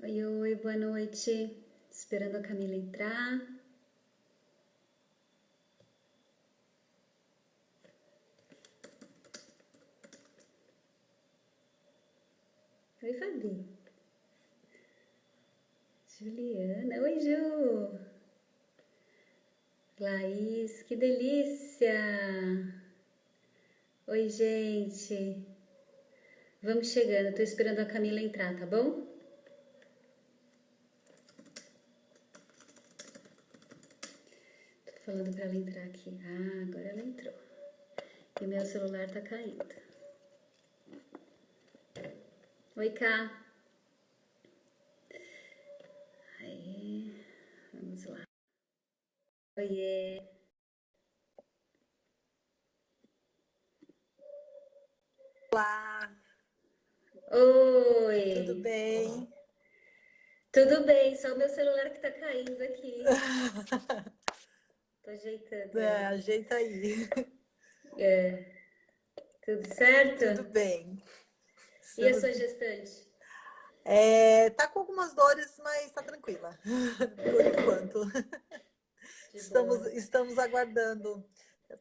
Oi, oi, boa noite. Esperando a Camila entrar. Oi, Fabi. Juliana. Oi, Ju. Laís, que delícia. Oi, gente. Vamos chegando. Tô esperando a Camila entrar, tá bom? Tô falando pra ela entrar aqui. Ah, agora ela entrou. E meu celular tá caindo. Oi, Cá. Aí, vamos lá. Oiê. Olá, tudo Oi. bem? Tudo bem, só o meu celular que tá caindo aqui. Tô ajeitando É, ele. ajeita aí. Tudo certo? Tudo bem. E a Estamos... sua gestante? tá com algumas dores, mas tá tranquila, por enquanto. De boa. Estamos aguardando.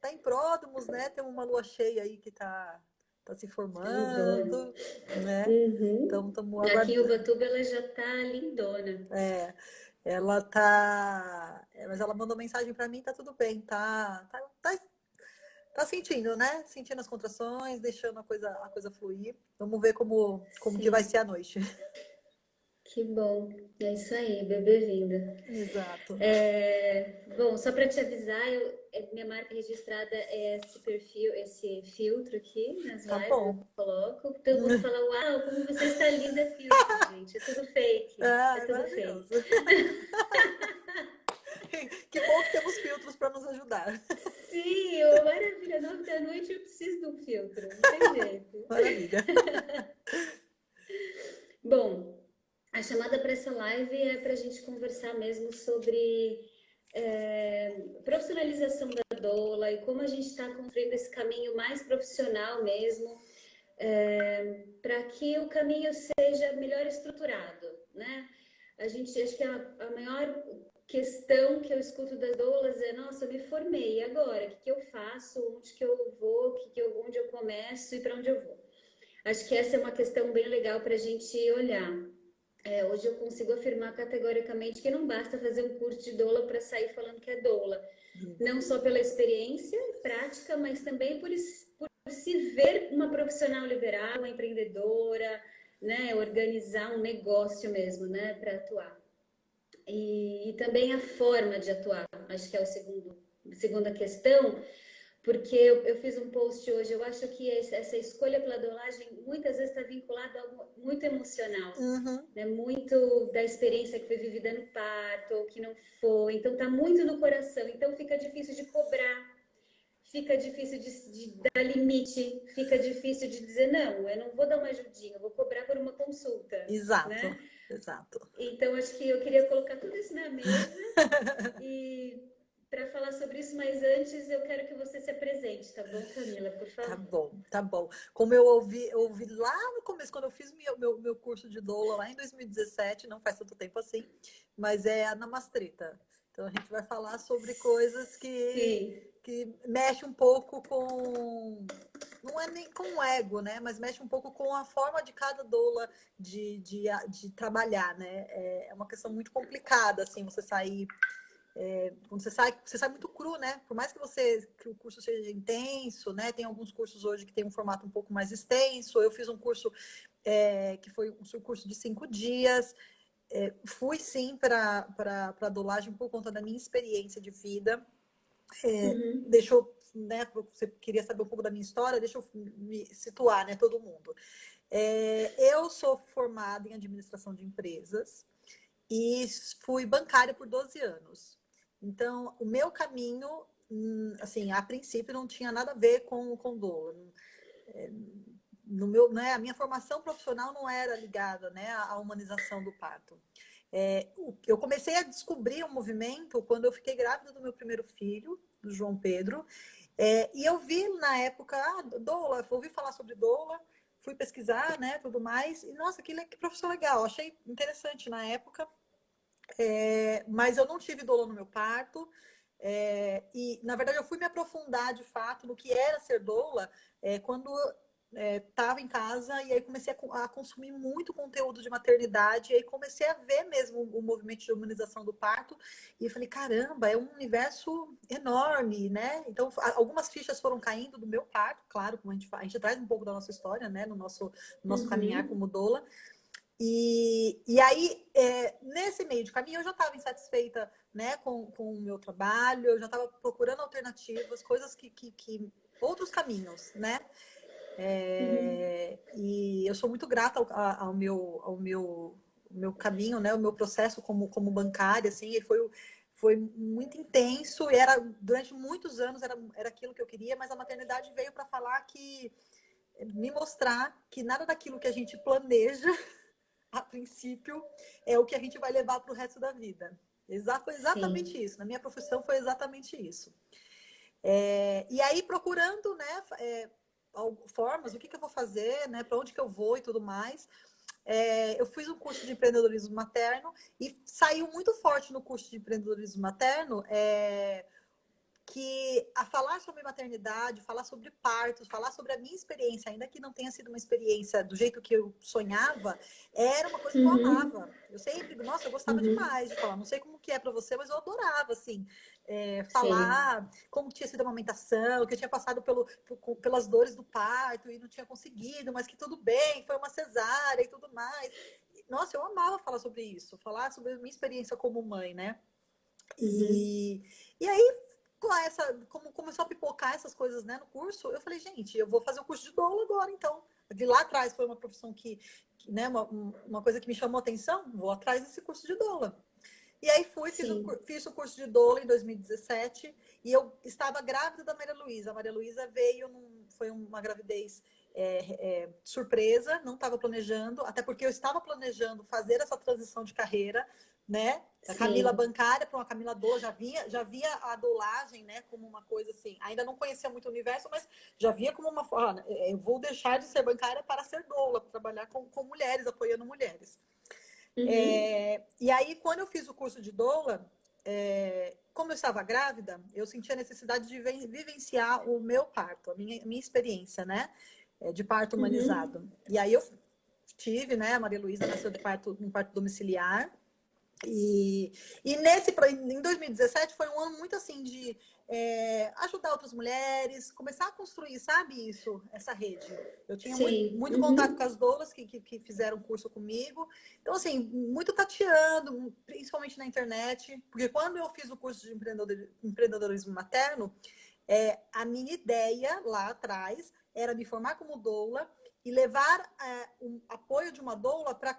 Tá em pródromos, né? Tem uma lua cheia aí que tá se Tá lindona. formando, né? Uhum. Então, estamos Aqui em aguardando. Ubatuba ela já tá lindona. É, ela tá. Mas ela mandou mensagem para mim, tá tudo bem, tá sentindo, né? Sentindo as contrações, deixando a coisa fluir. Vamos ver como que vai Sim, ser a noite. que bom. É isso aí, bebê vinda. Exato. Bom, só para te avisar, minha marca registrada é esse perfil, esse filtro aqui nas Tá lives eu bom. coloco. Todo mundo fala, uau, como você está linda, é filtro, gente. É tudo fake. É Ah, tudo fake. maravilhoso. Que bom que temos filtros para nos ajudar. Sim, maravilha, 9 da noite eu preciso de um filtro, não tem jeito. Maravilha. Bom, a chamada para essa live é para a gente conversar mesmo sobre profissionalização da doula e como a gente está construindo esse caminho mais profissional mesmo, para que o caminho seja melhor estruturado, né? A gente, acho que a maior questão que eu escuto das doulas é, nossa, eu me formei, e agora? O que, que eu faço? Onde que eu vou? Onde eu começo e para onde eu vou? Acho que essa é uma questão bem legal para a gente olhar. Hoje eu consigo afirmar categoricamente que não basta fazer um curso de doula para sair falando que é doula. Não só pela experiência prática, mas também por se ver uma profissional liberal, uma empreendedora, né, organizar um negócio mesmo, né, para atuar. E também a forma de atuar, acho que é o segunda questão, porque eu fiz um post hoje, eu acho que essa escolha pela dolagem muitas vezes está vinculada a algo muito emocional, Uhum. né? Muito da experiência que foi vivida no parto, ou que não foi, então está muito no coração, então fica difícil de cobrar, fica difícil de dar limite, fica difícil de dizer, não, eu não vou dar uma ajudinha, eu vou cobrar por uma consulta, Exato. né? Exato. Então, acho que eu queria colocar tudo isso na mesa e para falar sobre isso, mas antes eu quero que você se apresente, tá bom, Camila, por Tá favor? bom, tá bom. Como eu ouvi lá no começo, quando eu fiz meu curso de doula lá em 2017, não faz tanto tempo assim, mas é a namastrita. Então a gente vai falar sobre coisas Sim. que mexe um pouco não é nem com o ego, né? Mas mexe um pouco com a forma de cada doula de trabalhar, né? É uma questão muito complicada, assim, você sair quando você sai muito cru, né? Por mais que o curso seja intenso, né? Tem alguns cursos hoje que tem um formato um pouco mais extenso. Eu fiz um curso que foi um curso de 5 dias. Fui sim para a dolagem por conta da minha experiência de vida. Uhum. Deixou, né? Você queria saber um pouco da minha história, deixa eu me situar, né? Todo mundo. Eu sou formada em administração de empresas e fui bancária por 12 anos. Então, o meu caminho, assim, a princípio não tinha nada a ver com dor. No meu, né, a minha formação profissional não era ligada, né, à humanização do parto. Eu comecei a descobrir o movimento quando eu fiquei grávida do meu primeiro filho, do João Pedro, e eu vi na época, doula, ouvi falar sobre doula, fui pesquisar, né, tudo mais, e nossa, que profissão legal, achei interessante na época, mas eu não tive doula no meu parto, e na verdade eu fui me aprofundar de fato no que era ser doula quando estava em casa, e aí comecei a consumir muito conteúdo de maternidade, e aí comecei a ver mesmo o movimento de humanização do parto, e eu falei, caramba, é um universo enorme, né? Então, algumas fichas foram caindo do meu parto, claro, como a gente traz um pouco da nossa história, né, no nosso caminhar como doula, e aí, nesse meio de caminho, eu já estava insatisfeita, né, com o meu trabalho, eu já estava procurando alternativas, coisas outros caminhos, né? E eu sou muito grata ao meu caminho, né? O meu processo como bancária, assim, e foi muito intenso, e durante muitos anos era aquilo que eu queria, mas a maternidade veio para falar me mostrar que nada daquilo que a gente planeja a princípio é o que a gente vai levar para o resto da vida. Foi exatamente Sim. isso. Na minha profissão foi exatamente isso. E aí, procurando, né, formas, o que eu vou fazer, né, para onde que eu vou e tudo mais. Eu fiz um curso de empreendedorismo materno e saiu muito forte no curso de empreendedorismo materno que a falar sobre maternidade, falar sobre partos, falar sobre a minha experiência, ainda que não tenha sido uma experiência do jeito que eu sonhava, era uma coisa que eu amava. Eu sempre, nossa, eu gostava demais de falar. Não sei como que é para você, mas eu adorava, assim, Sim. falar como tinha sido a amamentação, que eu tinha passado pelas dores do parto e não tinha conseguido, mas que tudo bem, foi uma cesárea e tudo mais. Nossa, eu amava falar sobre isso, falar sobre a minha experiência como mãe, né? E aí, como começou a pipocar essas coisas, né, no curso, eu falei, gente, eu vou fazer o curso de doula agora, então. De lá atrás foi uma profissão né, uma coisa que me chamou a atenção, vou atrás desse curso de doula. E aí fiz o curso de doula em 2017 e eu estava grávida da Maria Luísa. A Maria Luísa foi uma gravidez surpresa, não estava planejando, até porque eu estava planejando fazer essa transição de carreira, né? Da Camila Sim. bancária para uma Camila doula, já via a doulagem, né, como uma coisa assim. Ainda não conhecia muito o universo, mas já via como uma forma, eu vou deixar de ser bancária para ser doula, para trabalhar com mulheres, apoiando mulheres. E aí, quando eu fiz o curso de doula, como eu estava grávida, eu senti a necessidade de vivenciar o meu parto, a minha experiência, né? De parto humanizado. E aí eu tive, né? A Maria Luísa nasceu um parto domiciliar. Em 2017 foi um ano muito assim de ajudar outras mulheres, começar a construir, sabe isso, essa rede. Eu tinha muito, Sim. muito contato com as doulas que fizeram curso comigo. Então, assim, muito tateando, principalmente na internet, porque quando eu fiz o curso de empreendedorismo materno, a minha ideia lá atrás era me formar como doula e levar um apoio de uma doula para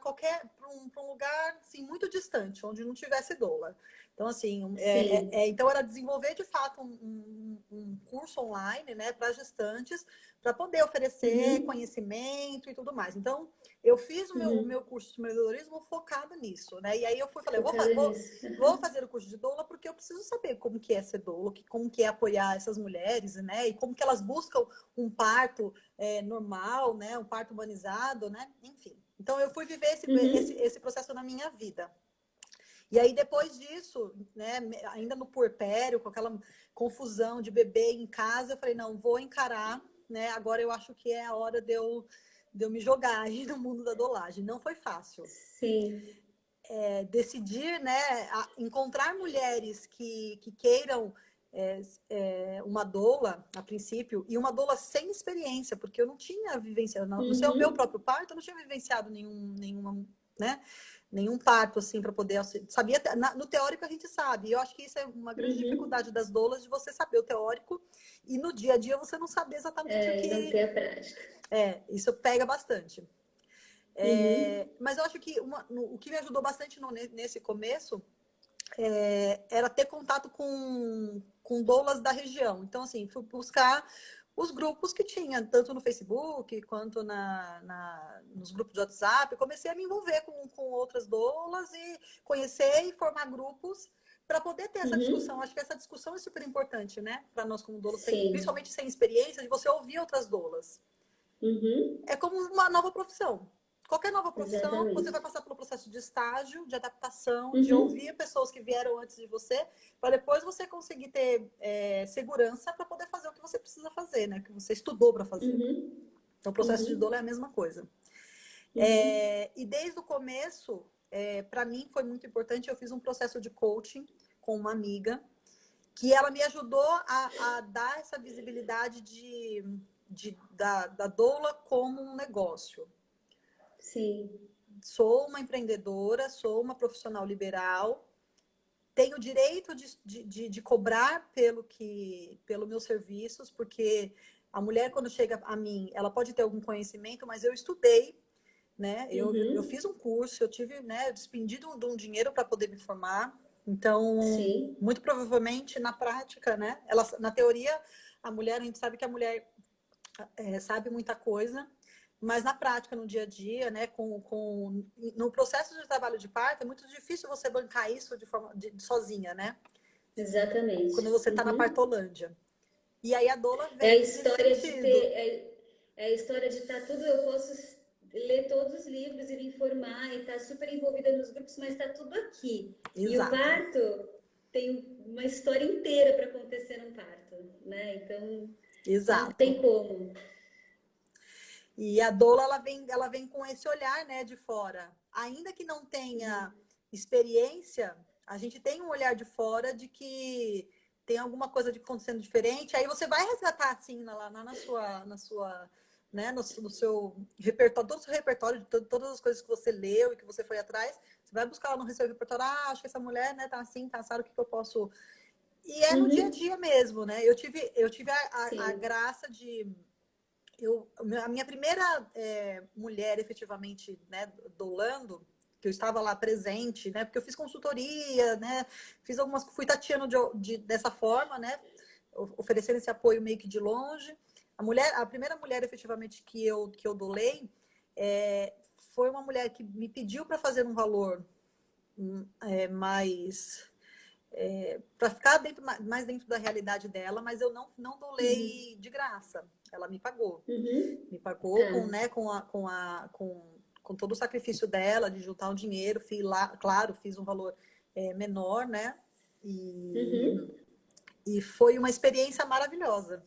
um lugar assim, muito distante, onde não tivesse doula. Então, assim, Sim. então era desenvolver de fato um curso online, né, para gestantes, para poder oferecer conhecimento e tudo mais. Então, eu fiz o meu curso de empreendedorismo focado nisso, né? E aí falei, Focada nisso. vou fazer o curso de doula porque eu preciso saber como que é ser doula, como que é apoiar essas mulheres, né? E como que elas buscam um parto normal, né? Um parto humanizado, né? Enfim. Então, eu fui viver esse processo na minha vida. E aí, depois disso, né, ainda no puerpério, com aquela confusão de bebê em casa, eu falei, não, vou encarar, né? Agora eu acho que é a hora de eu me jogar aí no mundo da dolagem. Não foi fácil. Sim. Decidir, né, encontrar mulheres que queiram uma doula, a princípio, e uma doula sem experiência, porque eu não tinha vivenciado, no seu meu próprio parto, eu não tinha vivenciado nenhuma, né, nenhum parto, assim, para poder sabia. No teórico a gente sabe, e eu acho que isso é uma grande dificuldade das doulas, de você saber o teórico, e no dia a dia você não saber exatamente o E não ter que... a prática. Isso pega bastante. Mas eu acho que o que me ajudou bastante nesse começo era ter contato com doulas da região. Então, assim, fui buscar os grupos que tinha, tanto no Facebook quanto nos grupos de WhatsApp. Comecei a me envolver com outras doulas e conhecer e formar grupos para poder ter essa discussão. Acho que essa discussão é super importante, né? Para nós como doulas, Sim. principalmente sem experiência, de você ouvir outras doulas. Uhum. É como uma nova profissão. Qualquer nova profissão, você vai Exatamente. passar pelo processo de estágio, de adaptação, de Uhum. ouvir pessoas que vieram antes de você, para depois você conseguir ter segurança para poder fazer o que você precisa fazer, né? O que você estudou para fazer. Uhum. Então, o processo de Uhum. dolo é a mesma coisa. Uhum. E desde o começo, para mim foi muito importante, eu fiz um processo de coaching com uma amiga, que ela me ajudou a dar essa visibilidade da doula como um negócio. Sim. Sou uma empreendedora, sou uma profissional liberal, tenho direito de cobrar pelo meus serviços, porque a mulher, quando chega a mim, ela pode ter algum conhecimento, mas eu estudei, né? Eu Uhum. fiz um curso, eu tive, né? Eu despendi de um dinheiro para poder me formar. Então, Sim. muito provavelmente, na prática, né? Ela, na teoria, a mulher, a gente sabe que a mulher sabe muita coisa, mas na prática, no dia a dia, né, no processo de trabalho de parto, é muito difícil você bancar isso sozinha, né? Quando Exatamente. você está na Uhum. partolândia. E aí a doula É a vem nesse história de sentido. ter. É a história de estar tudo. Eu posso ler todos os livros e me informar e estar super envolvida nos grupos, mas está tudo aqui. E o Exato, parto tem uma história inteira para acontecer no parto, né? Então, não exato. tem como. E a doula, ela vem com esse olhar, né, de fora. Ainda que não tenha experiência, a gente tem um olhar de fora de que tem alguma coisa acontecendo diferente. Aí você vai resgatar, assim, né, no seu repertório, todo o seu repertório, de todas as coisas que você leu e que você foi atrás. Você vai buscar lá no seu repertório, acho que essa mulher, né, tá assim, tá assado, o que eu posso... E é no dia a Uhum. dia mesmo, né? Eu tive a Sim. graça de a minha primeira mulher efetivamente, né, doulando, que eu estava lá presente, né, porque eu fiz consultoria, né, fui tateando dessa forma, né, oferecendo esse apoio meio que de longe. A primeira mulher efetivamente que eu doulei é, foi uma mulher que me pediu para fazer um valor mais para ficar mais dentro da realidade dela, mas eu não Uhum. doulei de graça. Ela me pagou. Uhum. Me pagou Tá. com todo o sacrifício dela de juntar um dinheiro. Fiz lá, claro, fiz um valor menor, né? E, Uhum. e foi uma experiência maravilhosa.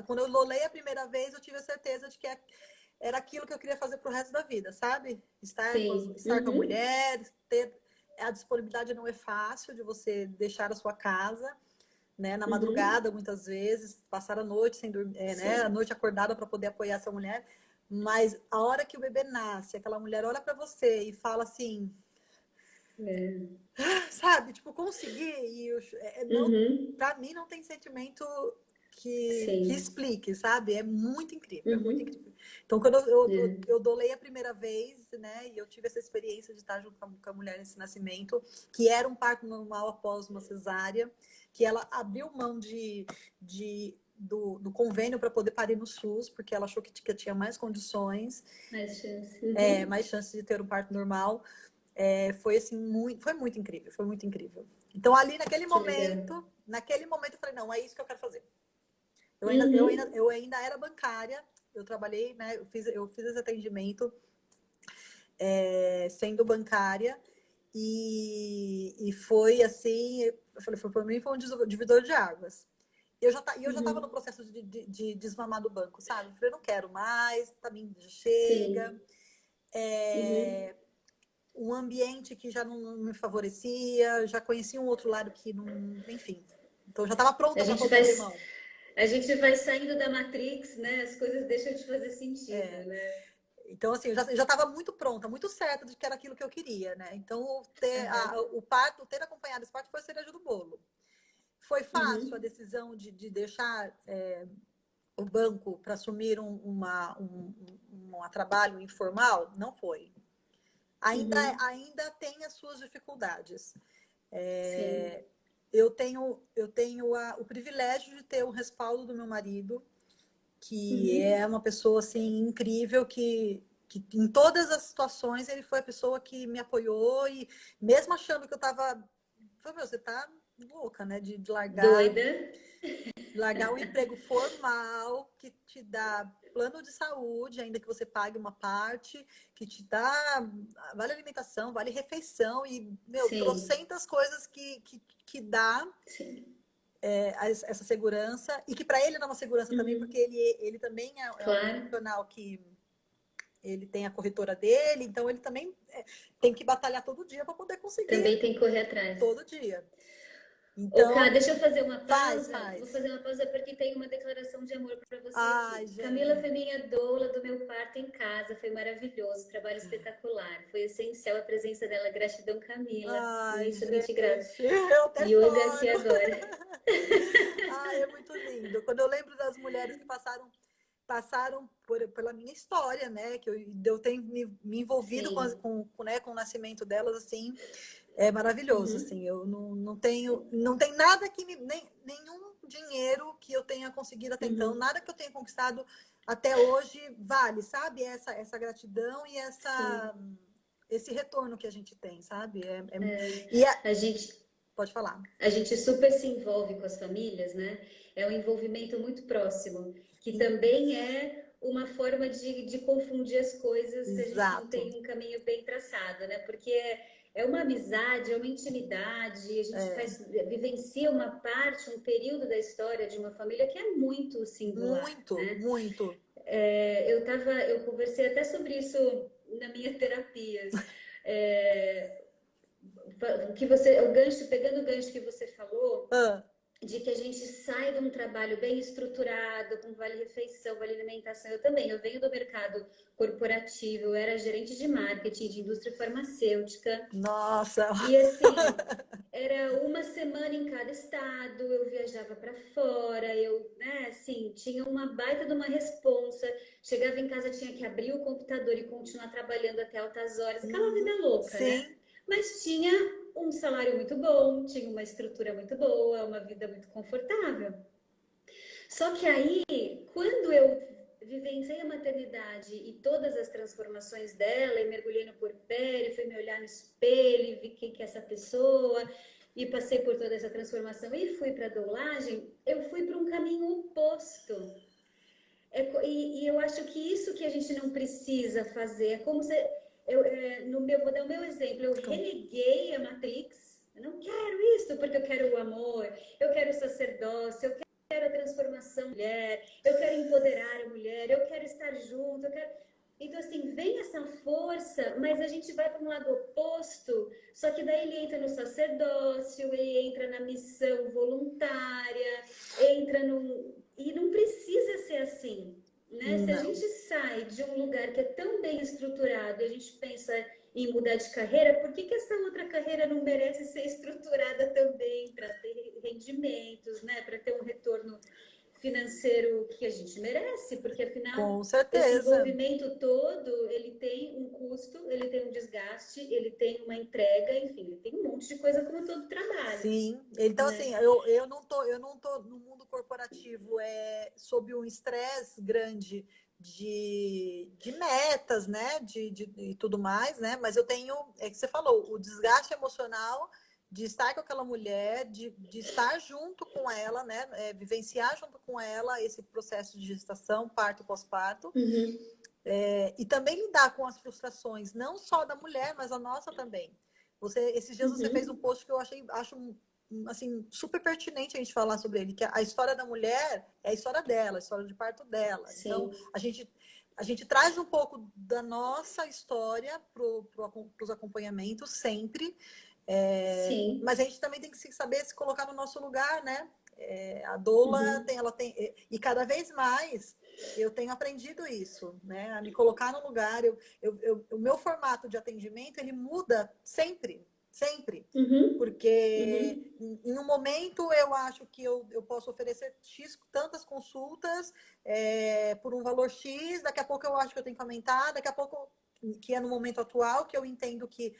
Quando eu lolei a primeira vez, eu tive a certeza de que era aquilo que eu queria fazer pro resto da vida, sabe? Sim. Estar com a Uhum. mulher, ter a disponibilidade não é fácil de você deixar a sua casa, né, na Uhum. madrugada, muitas vezes, passar a noite sem dormir, né, a Sim. noite acordada para poder apoiar essa mulher. Mas a hora que o bebê nasce, aquela mulher olha para você e fala assim, É. sabe, tipo, consegui. Não, Uhum. para mim não tem sentimento que Sim. explique, sabe? É muito incrível, é muito Uhum. incrível. Então, quando É. eu dolei a primeira vez, né, e eu tive essa experiência de estar junto com a mulher nesse nascimento, que era um parto normal após uma cesárea, que ela abriu mão do convênio para poder parir no SUS, porque ela achou que tinha mais condições, Mais chance. Uhum. mais chances de ter um parto normal. Foi assim, foi muito incrível, foi muito incrível. Então, ali Que legal. naquele momento eu falei, não, é isso que eu quero fazer. Uhum. Eu ainda era bancária, eu trabalhei, né? Eu fiz esse atendimento sendo bancária e foi assim, eu falei, para mim foi um divisor de águas. Eu já estava no Uhum. processo de desmamar do banco, sabe? Eu falei, não quero mais, tá bem, chega. Sim. Uhum. Um ambiente que já não me favorecia, já conhecia um outro lado que não, enfim. Então já estava A pronta para gente poder vai, abrir mão. a gente vai saindo da Matrix, né? As coisas deixam de fazer sentido, É. né? Então, assim, eu já estava muito pronta, muito certa de que era aquilo que eu queria, né? Então, Aham. o parto, ter acompanhado esse parto foi a cereja do bolo. Foi fácil a Uhum. decisão de deixar o banco para assumir um trabalho informal? Não foi. Uhum. Ainda tem as suas dificuldades. Sim. Eu tenho o privilégio de ter o respaldo do meu marido, que Uhum. é uma pessoa assim incrível que em todas as situações ele foi a pessoa que me apoiou e mesmo achando que eu tava, falei, meu, você tá louca, né? De Doida. largar o emprego formal que te dá plano de saúde, ainda que você pague uma parte, que te dá vale alimentação, vale refeição e, meu, Sim, trocentas coisas que dá sim. essa segurança e que para ele dá uma segurança também, porque Uhum. ele também é um Claro. profissional que ele tem a corretora dele, então ele também tem que batalhar todo dia para poder conseguir Também tem que correr atrás. todo dia. Ô, Cá, Então, deixa eu fazer uma faz, pausa. Vou faz. fazer uma pausa porque tem uma declaração de amor para você Ai, aqui. Camila gente. foi minha doula do meu parto em casa. Foi maravilhoso, trabalho espetacular. Foi essencial a presença dela. Gratidão, Camila. Ai, Imensamente grata. gente, eu até Yoga aqui choro. agora. Ai, é muito lindo. Quando eu lembro das mulheres que passaram pela minha história, né? Que eu tenho me envolvido Sim. né, com o nascimento delas, assim, é maravilhoso, Uhum. assim. Eu não tem nada que nenhum dinheiro que eu tenha conseguido até então, Uhum. nada que eu tenha conquistado até hoje vale, sabe? Essa gratidão e Sim. esse retorno que a gente tem, sabe? E A gente, pode falar. a gente super se envolve com as famílias, né? É um envolvimento muito próximo, que também é uma forma de confundir as coisas se a gente não Exato. tem um caminho bem traçado, né? Porque é uma amizade, é uma intimidade, a gente vivencia uma parte, um período da história de uma família que é muito singular, Muito, né? muito. Eu conversei até sobre isso na minha terapia. É, o gancho, pegando o gancho que você falou, Ah, de que a gente sai de um trabalho bem estruturado, com vale-refeição, vale-alimentação. Eu também, eu venho do mercado corporativo, eu era gerente de marketing de indústria farmacêutica, nossa. e assim, era uma semana em cada estado, eu viajava para fora, eu, né, assim, tinha uma baita de uma responsa, chegava em casa, tinha que abrir o computador e continuar trabalhando até altas horas, aquela vida Uhum. louca, né? Sim, Mas tinha um salário muito bom, tinha uma estrutura muito boa, uma vida muito confortável. Só que aí, quando eu vivenciei a maternidade e todas as transformações dela, e mergulhei no puerpério, fui me olhar no espelho, e vi quem que é essa pessoa, e passei por toda essa transformação e fui para a doulagem, eu fui para um caminho oposto. E eu acho que isso que a gente não precisa fazer, é como se vou dar o meu exemplo, eu reneguei a Matrix, eu não quero isso porque eu quero o amor, eu quero o sacerdócio, eu quero a transformação da mulher, eu quero empoderar a mulher, eu quero estar junto, eu quero... Então, assim, vem essa força, mas a gente vai para um lado oposto, só que daí ele entra no sacerdócio, ele entra na missão voluntária, entra num... E não precisa ser assim, né? Se a gente não. sai de um lugar que é tão bem estruturado e a gente pensa em mudar de carreira, por que essa outra carreira não merece ser estruturada também para ter rendimentos, né? Para ter um retorno financeiro que a gente merece? Porque afinal Com esse certeza. envolvimento todo, ele tem um custo, ele tem um desgaste, ele tem uma entrega, enfim, ele tem um monte de coisa como todo trabalho, Sim. Então, assim, né? eu não tô no mundo corporativo sob um estresse grande de metas, né? E tudo mais, né? Mas eu tenho, é que você falou, o desgaste emocional de estar com aquela mulher, de estar junto com ela, né? Vivenciar junto com ela esse processo de gestação, parto, pós-parto. Uhum, E também lidar com as frustrações, não só da mulher, mas a nossa também. Esses dias você fez um uhum, post que eu acho assim, super pertinente a gente falar sobre ele, que a história da mulher é a história dela, a história de parto dela. Então, sim, a gente traz um pouco da nossa história para os acompanhamentos sempre, sim. mas a gente também tem que saber se colocar no nosso lugar, né? A doula Uhum. ela tem, e cada vez mais eu tenho aprendido isso, né? A me colocar no lugar. O meu formato de atendimento ele muda sempre, sempre. Uhum, Porque uhum, em um momento eu acho que eu posso oferecer X tantas consultas por um valor X, daqui a pouco eu acho que eu tenho que aumentar, daqui a pouco, que é no momento atual, que eu entendo que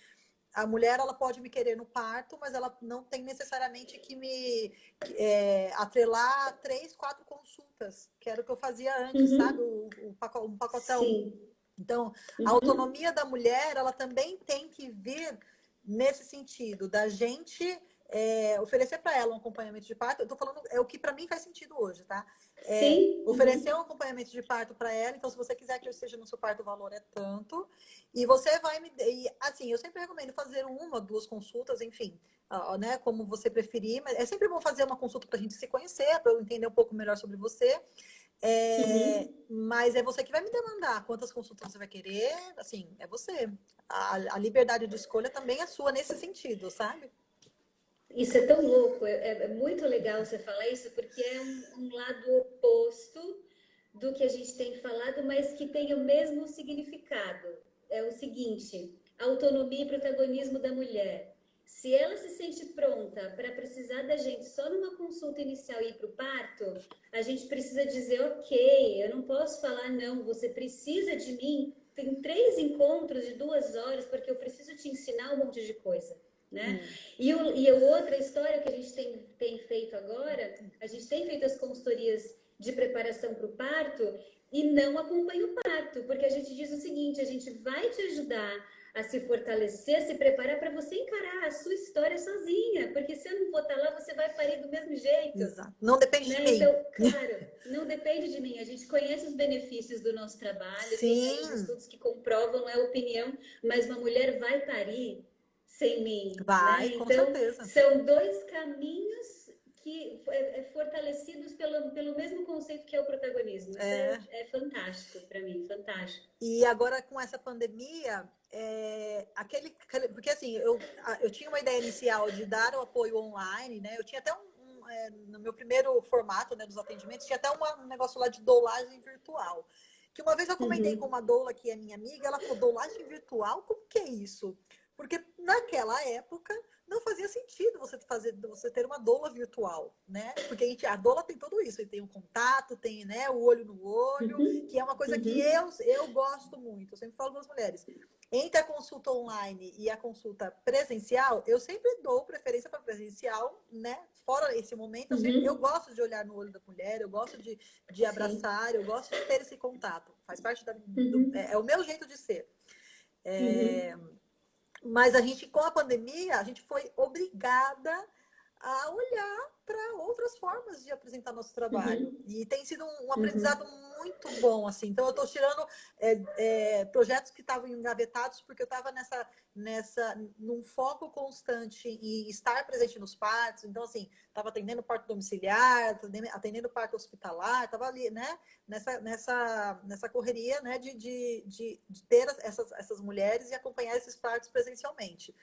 a mulher ela pode me querer no parto, mas ela não tem necessariamente que me atrelar 3, 4 consultas, que era o que eu fazia antes, sabe? uhum. Um pacotão. Sim, Então, a uhum, autonomia da mulher, ela também tem que vir nesse sentido, da gente oferecer para ela um acompanhamento de parto. Eu tô falando, é o que para mim faz sentido hoje, tá? Sim. Oferecer um acompanhamento de parto para ela. Então, se você quiser que eu esteja no seu parto, o valor é tanto. E você vai me. E, assim, eu sempre recomendo fazer uma, duas consultas, enfim, né? Como você preferir. Mas é sempre bom fazer uma consulta para a gente se conhecer, para eu entender um pouco melhor sobre você. Mas é você que vai me demandar quantas consultas você vai querer. Assim, é você. A liberdade de escolha também é sua nesse sentido, sabe? Isso é tão louco, é muito legal você falar isso, porque é um lado oposto do que a gente tem falado, mas que tem o mesmo significado. É o seguinte: autonomia e protagonismo da mulher. Se ela se sente pronta para precisar da gente só numa consulta inicial e ir para o parto, a gente precisa dizer, ok, eu não posso falar, não, você precisa de mim. Tem 3 encontros de 2 horas, porque eu preciso te ensinar um monte de coisa, né? E a outra história que a gente tem feito agora, a gente tem feito as consultorias de preparação para o parto e não acompanha o parto, porque a gente diz o seguinte: a gente vai te ajudar a se fortalecer, a se preparar para você encarar a sua história sozinha, porque se eu não for estar lá, você vai parir do mesmo jeito. Exato. Não depende de Né? mim. Então, claro, não depende de mim. A gente conhece os benefícios do nosso trabalho, tem aí os Sim, estudos que comprovam, não é opinião, mas uma mulher vai parir sem mim, vai, né? com Então, certeza. são dois caminhos que fortalecidos pelo mesmo conceito que é o protagonismo. Isso É. é fantástico para mim, fantástico. E agora com essa pandemia, porque assim, eu tinha uma ideia inicial de dar o apoio online, né? Eu tinha até no meu primeiro formato, né, dos atendimentos, tinha até um negócio lá de doulagem virtual. Que uma vez eu comentei com Uhum, uma doula que é minha amiga, ela falou, doulagem virtual? Como que é isso? Porque naquela época não fazia sentido você ter uma doula virtual, né? Porque a doula tem tudo isso, tem um contato, tem, né, o olho no olho, uhum, que é uma coisa que uhum, eu gosto muito. Eu sempre falo para as mulheres, entre a consulta online e a consulta presencial, eu sempre dou preferência para presencial, né? Fora esse momento, eu uhum. gosto de olhar no olho da mulher, eu gosto de Sim. abraçar, eu gosto de ter esse contato. Faz parte Uhum, é o meu jeito de ser. uhum, Mas a gente, com a pandemia, a gente foi obrigada a olhar para outras formas de apresentar nosso trabalho. uhum, E tem sido um aprendizado uhum. muito bom, assim. Então, eu estou tirando projetos que estavam engavetados, porque eu estava num foco constante em estar presente nos partos. Então, assim, estava atendendo parto domiciliar, atendendo parto hospitalar, estava ali, né? Nessa correria, né? De ter essas mulheres e acompanhar esses partos presencialmente.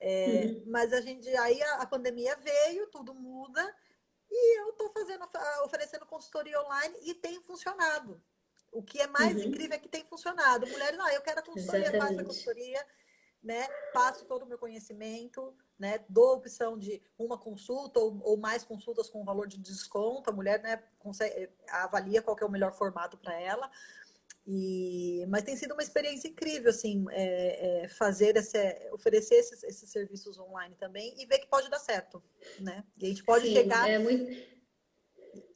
Uhum, Mas aí a pandemia veio, tudo muda, e eu estou oferecendo consultoria online e tem funcionado. O que é mais incrível uhum, é que tem funcionado. Mulheres, eu quero a consultoria, faço a exatamente. consultoria, né? Passo todo o meu conhecimento, né? Dou a opção de uma consulta ou mais consultas com valor de desconto. A mulher, né, avalia qual que é o melhor formato para ela. Mas tem sido uma experiência incrível, assim, oferecer esses serviços online também e ver que pode dar certo, né? E a gente pode Sim, chegar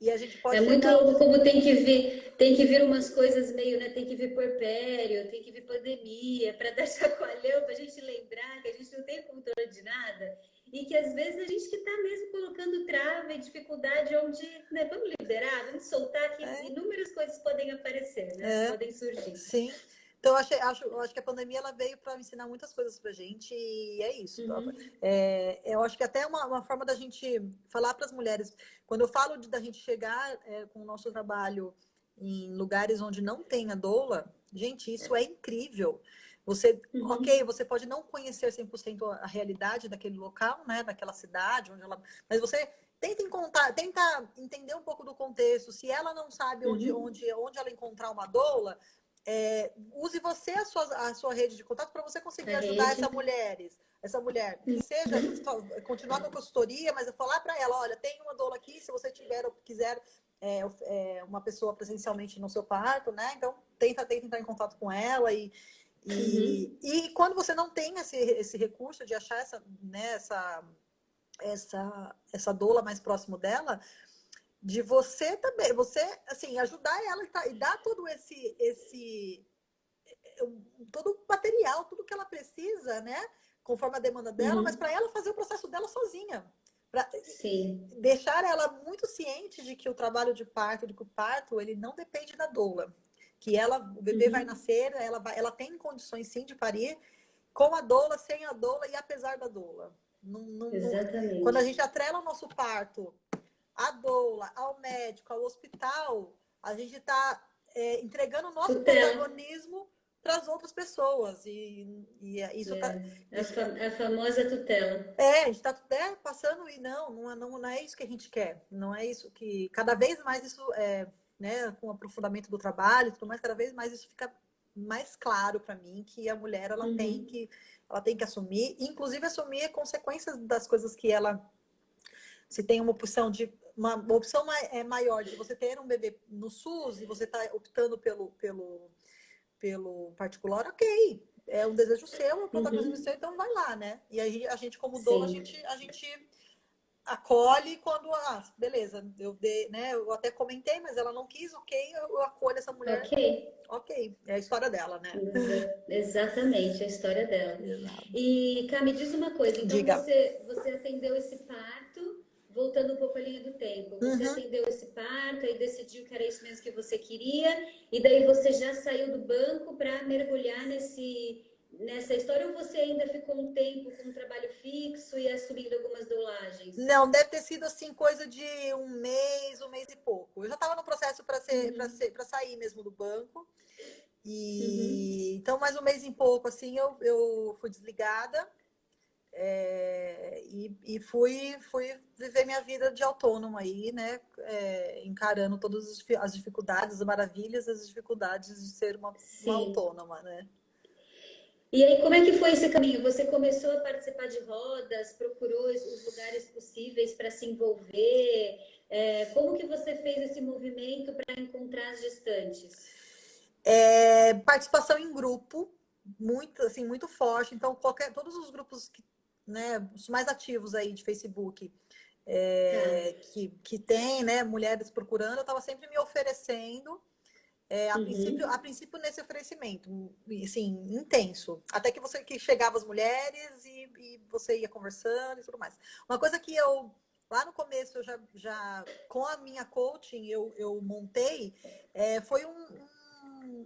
e a gente é pode muito chegar. louco como tem que vir umas coisas meio, né? Tem que vir puerpério, tem que vir pandemia, para dar chacoalhão, para a gente lembrar que a gente não tem controle de nada e que às vezes a gente que está mesmo colocando trava e dificuldade onde, né? Vamos liberar, vamos soltar que É, inúmeras coisas podem aparecer, né? é, Podem surgir. sim. Então, eu acho que a pandemia ela veio para ensinar muitas coisas para a gente e é isso. Uhum, Eu acho que até uma forma da gente falar para as mulheres, quando eu falo da gente chegar com o nosso trabalho em lugares onde não tem a doula, gente, isso é incrível. Ok, uhum, você pode não conhecer 100% a realidade daquele local, né, daquela cidade, mas você tenta entender um pouco do contexto. Se ela não sabe uhum. onde ela encontrar uma doula, use você a sua rede de contato para você conseguir A ajudar rede. essa mulher, que seja continuar com a consultoria, mas eu falar para ela, olha, tem uma doula aqui, se você tiver ou quiser uma pessoa presencialmente no seu parto, né? Então tenta entrar em contato com ela Uhum. e quando você não tem esse recurso de achar né, essa doula mais próximo dela, de você também, você assim ajudar ela e dar todo todo o material, tudo que ela precisa, né? conforme a demanda dela, mas para ela fazer o processo dela sozinha. Para deixar ela muito ciente de que o trabalho de parto, de que o parto, ele não depende da doula. Que o bebê vai nascer, ela tem condições sim de parir, com a doula, sem a doula e apesar da doula. Exatamente. Quando a gente atrela o nosso parto à doula, ao médico, ao hospital, a gente está entregando o nosso protagonismo para as outras pessoas. Isso tá. A famosa tutela. A gente está passando e não é isso que a gente quer. Não é isso que. Cada vez mais isso né, com o aprofundamento do trabalho e tudo mais, cada vez mais isso fica mais claro para mim que a mulher ela tem que assumir, inclusive assumir consequências das coisas que ela. Se tem uma opção maior de você ter um bebê no SUS e você está optando pelo particular, ok. É um desejo seu, é um protagonismo seu, então vai lá, né? E aí a gente, como doula, a gente acolhe quando, beleza, né? Eu até comentei, mas ela não quis, ok, eu acolho essa mulher. Ok, é a história dela, né? Exatamente, a história dela. E, Cá, me diz uma coisa, então você atendeu esse parto, voltando um pouco à linha do tempo, você atendeu esse parto, aí decidiu que era isso mesmo que você queria, e daí você já saiu do banco para mergulhar nessa história, ou você ainda ficou um tempo com um trabalho fixo e assumindo algumas doulagens? Não, deve ter sido assim, coisa de um mês e pouco. Eu já estava no processo para sair mesmo do banco. Então, mais um mês e pouco, assim, eu fui desligada e fui viver minha vida de autônoma aí, né? Encarando todas as dificuldades, as maravilhas, as dificuldades de ser uma autônoma, né? E aí, como é que foi esse caminho? Você começou a participar de rodas, procurou os lugares possíveis para se envolver? Como que você fez esse movimento para encontrar as gestantes? Participação em grupo, muito forte. Então, todos os grupos né, os mais ativos aí de Facebook que tem, né, mulheres procurando, eu estava sempre me oferecendo. A princípio nesse oferecimento, assim, intenso. Até que chegava as mulheres e você ia conversando e tudo mais. Uma coisa que lá no começo, eu já com a minha coaching, eu montei, foi um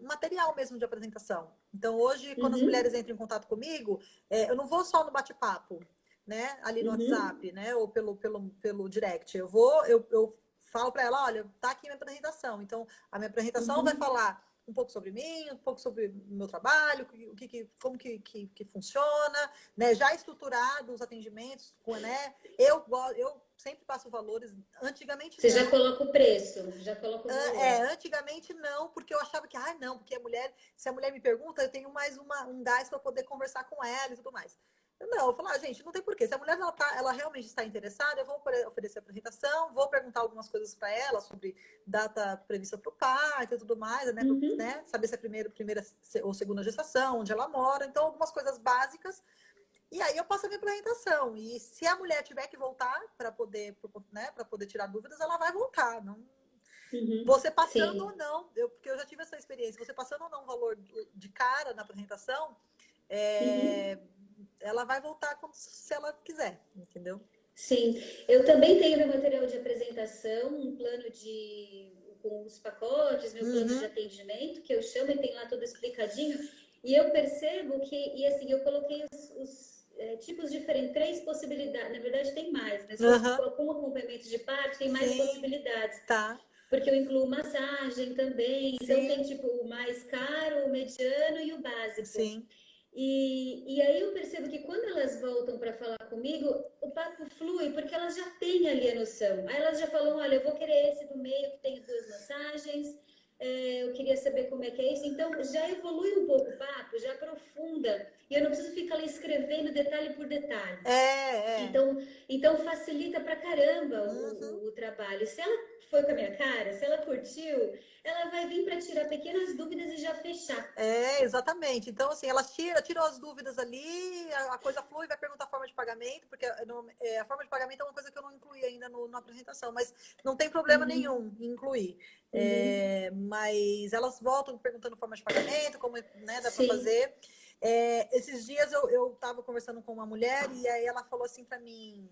material mesmo de apresentação. Então, hoje, quando as mulheres entram em contato comigo, eu não vou só no bate-papo, né? Ali no WhatsApp, né? Ou pelo direct. Eu falo para ela, olha, tá aqui minha apresentação. Então, a minha apresentação vai falar um pouco sobre mim, um pouco sobre o meu trabalho, como que funciona, né? Já estruturado os atendimentos, né? Eu sempre passo valores. Antigamente Você já coloca o preço, já coloca o valor. Antigamente não, porque eu achava que, não, porque se a mulher me pergunta, eu tenho mais um gás para poder conversar com ela e tudo mais. Não, eu falo, gente, não tem porquê. Se a mulher ela realmente está interessada, eu vou oferecer a apresentação, vou perguntar algumas coisas para ela sobre data prevista para o parto e tudo mais, né? Saber se é primeira ou segunda gestação, onde ela mora. Então, algumas coisas básicas. E aí eu passo a minha apresentação. E se a mulher tiver que voltar para poder tirar dúvidas, ela vai voltar. Não, você passando ou não, porque eu já tive essa experiência, você passando ou não o valor de cara na apresentação, ela vai voltar se ela quiser, entendeu? Sim, eu também tenho meu material de apresentação, um plano com os pacotes, meu plano de atendimento, que eu chamo e tem lá tudo explicadinho. E eu percebo que, assim, eu coloquei os tipos diferentes, 3 possibilidades, na verdade tem mais, mas com acompanhamento de parto tem mais possibilidades. Tá. Porque eu incluo massagem também, então tem tipo o mais caro, o mediano e o básico. Sim. E aí eu percebo que quando elas voltam para falar comigo, o papo flui, porque elas já têm ali a noção. Aí elas já falam, olha, eu vou querer esse do meio que tem 2 massagens, eu queria saber como é que é isso. Então já evolui um pouco o papo, já aprofunda. E eu não preciso ficar ali escrevendo detalhe por detalhe. Então facilita pra caramba o trabalho. Se ela foi com a minha cara, se ela curtiu, ela vai vir para tirar pequenas dúvidas e já fechar. Exatamente. Então, assim, elas tiram as dúvidas ali, a coisa flui, vai perguntar a forma de pagamento, porque a forma de pagamento é uma coisa que eu não incluí ainda na apresentação, mas não tem problema nenhum em incluir. Mas elas voltam perguntando forma de pagamento, como, né, dá para fazer. Esses dias eu estava conversando com uma mulher e aí ela falou assim para mim,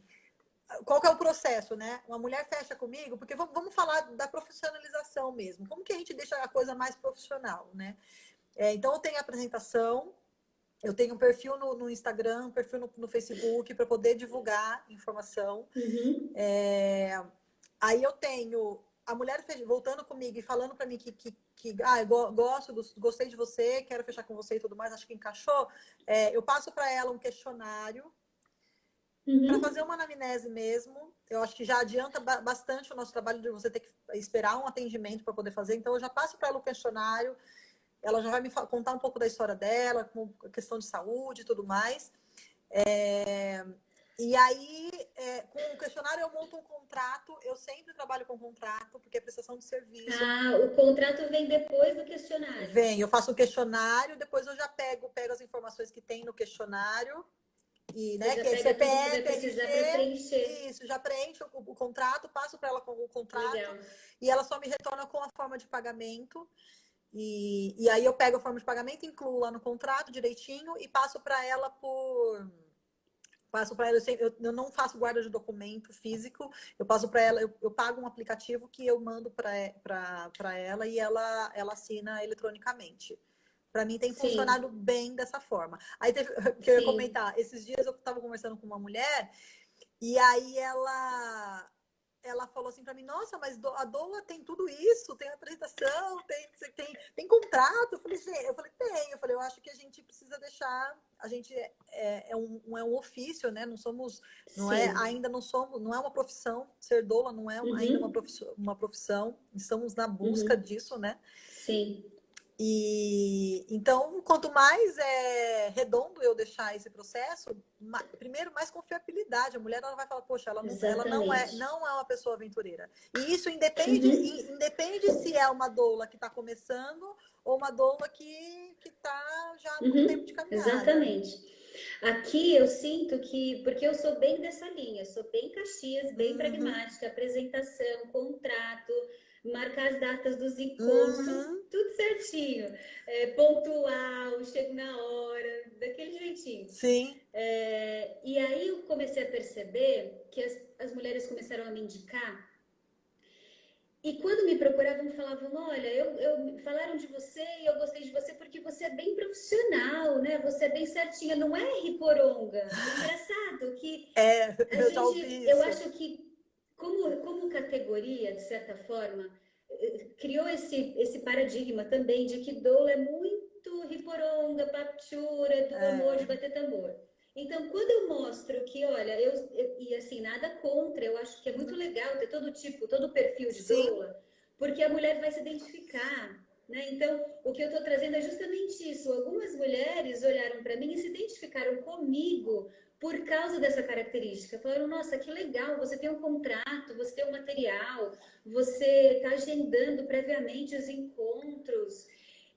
qual que é o processo, né? Uma mulher fecha comigo, porque vamos falar da profissionalização mesmo. Como que a gente deixa a coisa mais profissional, né? Então, eu tenho a apresentação, eu tenho um perfil no Instagram, um perfil no Facebook para poder divulgar informação. Uhum. Aí eu tenho a mulher voltando comigo e falando para mim eu gostei de você, quero fechar com você e tudo mais, acho que encaixou. Eu passo para ela um questionário para Uhum. fazer uma anamnese mesmo. Eu acho que já adianta bastante o nosso trabalho de você ter que esperar um atendimento para poder fazer. Então, eu já passo para ela o questionário, ela já vai me contar um pouco da história dela, com questão de saúde e tudo mais. E aí, com o questionário, eu monto um contrato. Eu sempre trabalho com contrato, porque é prestação de serviço. Ah, o contrato vem depois do questionário. Eu faço o questionário, depois eu já pego as informações que tem no questionário. E, Você né, já que é pega tudo que vai CPF, precisar para RG, preencher. isso, já preencho o contrato, passo para ela com o contrato Legal. e ela só me retorna com a forma de pagamento. E aí eu pego a forma de pagamento, incluo lá no contrato direitinho e passo para ela eu não faço guarda de documento físico, eu passo para ela, eu pago um aplicativo que eu mando para ela e ela assina eletronicamente. Para mim tem Sim, funcionado bem dessa forma. Aí teve, que eu ia sim. comentar, esses dias eu estava conversando com uma mulher e aí ela falou assim para mim, nossa, mas a doula tem tudo isso, tem apresentação, tem contrato. Tem. Eu falei, eu acho que a gente precisa deixar, a gente é um ofício, né? Não somos, não é, Sim. ainda não somos, não é uma profissão, ser doula não é ainda Uhum. uma profissão, estamos na busca Uhum. disso, né? Sim. E então, quanto mais redondo eu deixar esse processo, primeiro mais confiabilidade. A mulher ela vai falar, poxa, ela Exatamente. não é uma pessoa aventureira. E isso independe, Uhum. independe se é uma doula que está começando ou uma doula que está já num tempo de Uhum. caminhada. Exatamente. Aqui eu sinto que, porque eu sou bem dessa linha, sou bem Caxias, bem Uhum, pragmática, apresentação, contrato, marcar as datas dos encontros, uhum, tudo certinho, pontual, chego na hora, daquele jeitinho. sim, E aí eu comecei a perceber que as mulheres começaram a me indicar. E quando me procuravam, falavam: Olha, falaram de você e eu gostei de você porque você é bem profissional, né? Você é bem certinha, não é ricoronga. É engraçado que a eu já gente, ouvi eu isso. acho que, como categoria, de certa forma, criou esse paradigma também de que doula é muito ricoronga, papchura, do amor de É, bater tambor. Então, quando eu mostro que, olha, e assim, nada contra, eu acho que é muito legal ter todo tipo, todo perfil de sim, doula, porque a mulher vai se identificar, né? Então, o que eu estou trazendo é justamente isso. Algumas mulheres olharam para mim e se identificaram comigo por causa dessa característica. Falaram, nossa, que legal, você tem um contrato, você tem um material, você está agendando previamente os encontros.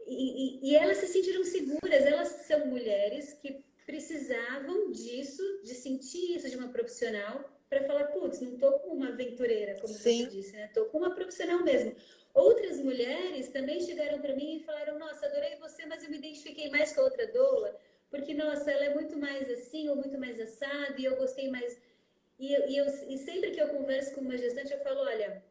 E elas se sentiram seguras, elas são mulheres que precisavam disso, de sentir isso de uma profissional, para falar, putz, não tô com uma aventureira, como você sim, disse, né? Tô com uma profissional mesmo. Outras mulheres também chegaram para mim e falaram, nossa, adorei você, mas eu me identifiquei mais com a outra doula, porque, nossa, ela é muito mais assim, ou muito mais assado, e eu gostei mais... E sempre que eu converso com uma gestante, eu falo, olha,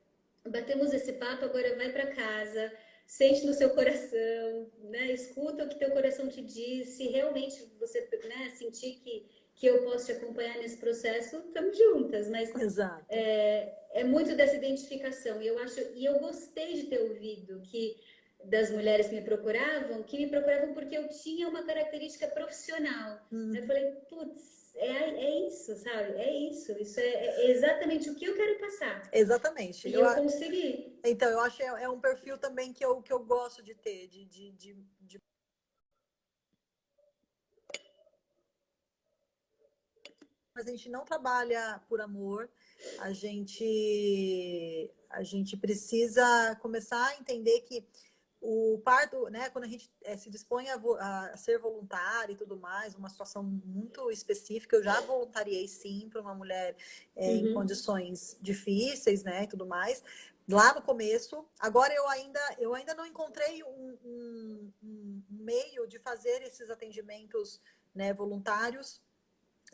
batemos esse papo, agora vai para casa, sente no seu coração, né? Escuta o que teu coração te diz. Se realmente você, né, sentir que eu posso te acompanhar nesse processo, estamos juntas. Mas exato. é muito dessa identificação. E eu gostei de ter ouvido que das mulheres que me procuravam porque eu tinha uma característica profissional. Eu Uhum. falei, putz, é isso, sabe? É isso. Isso é exatamente o que eu quero passar. Exatamente. E eu consegui. Então, eu acho que é um perfil também que eu gosto de ter, mas a gente não trabalha por amor, a gente precisa começar a entender que o parto, né, quando a gente se dispõe a ser voluntário e tudo mais, uma situação muito específica, eu já voluntariei sim para uma mulher em Uhum. condições difíceis, né, e tudo mais, lá no começo. Agora eu ainda não encontrei um meio de fazer esses atendimentos, né, voluntários.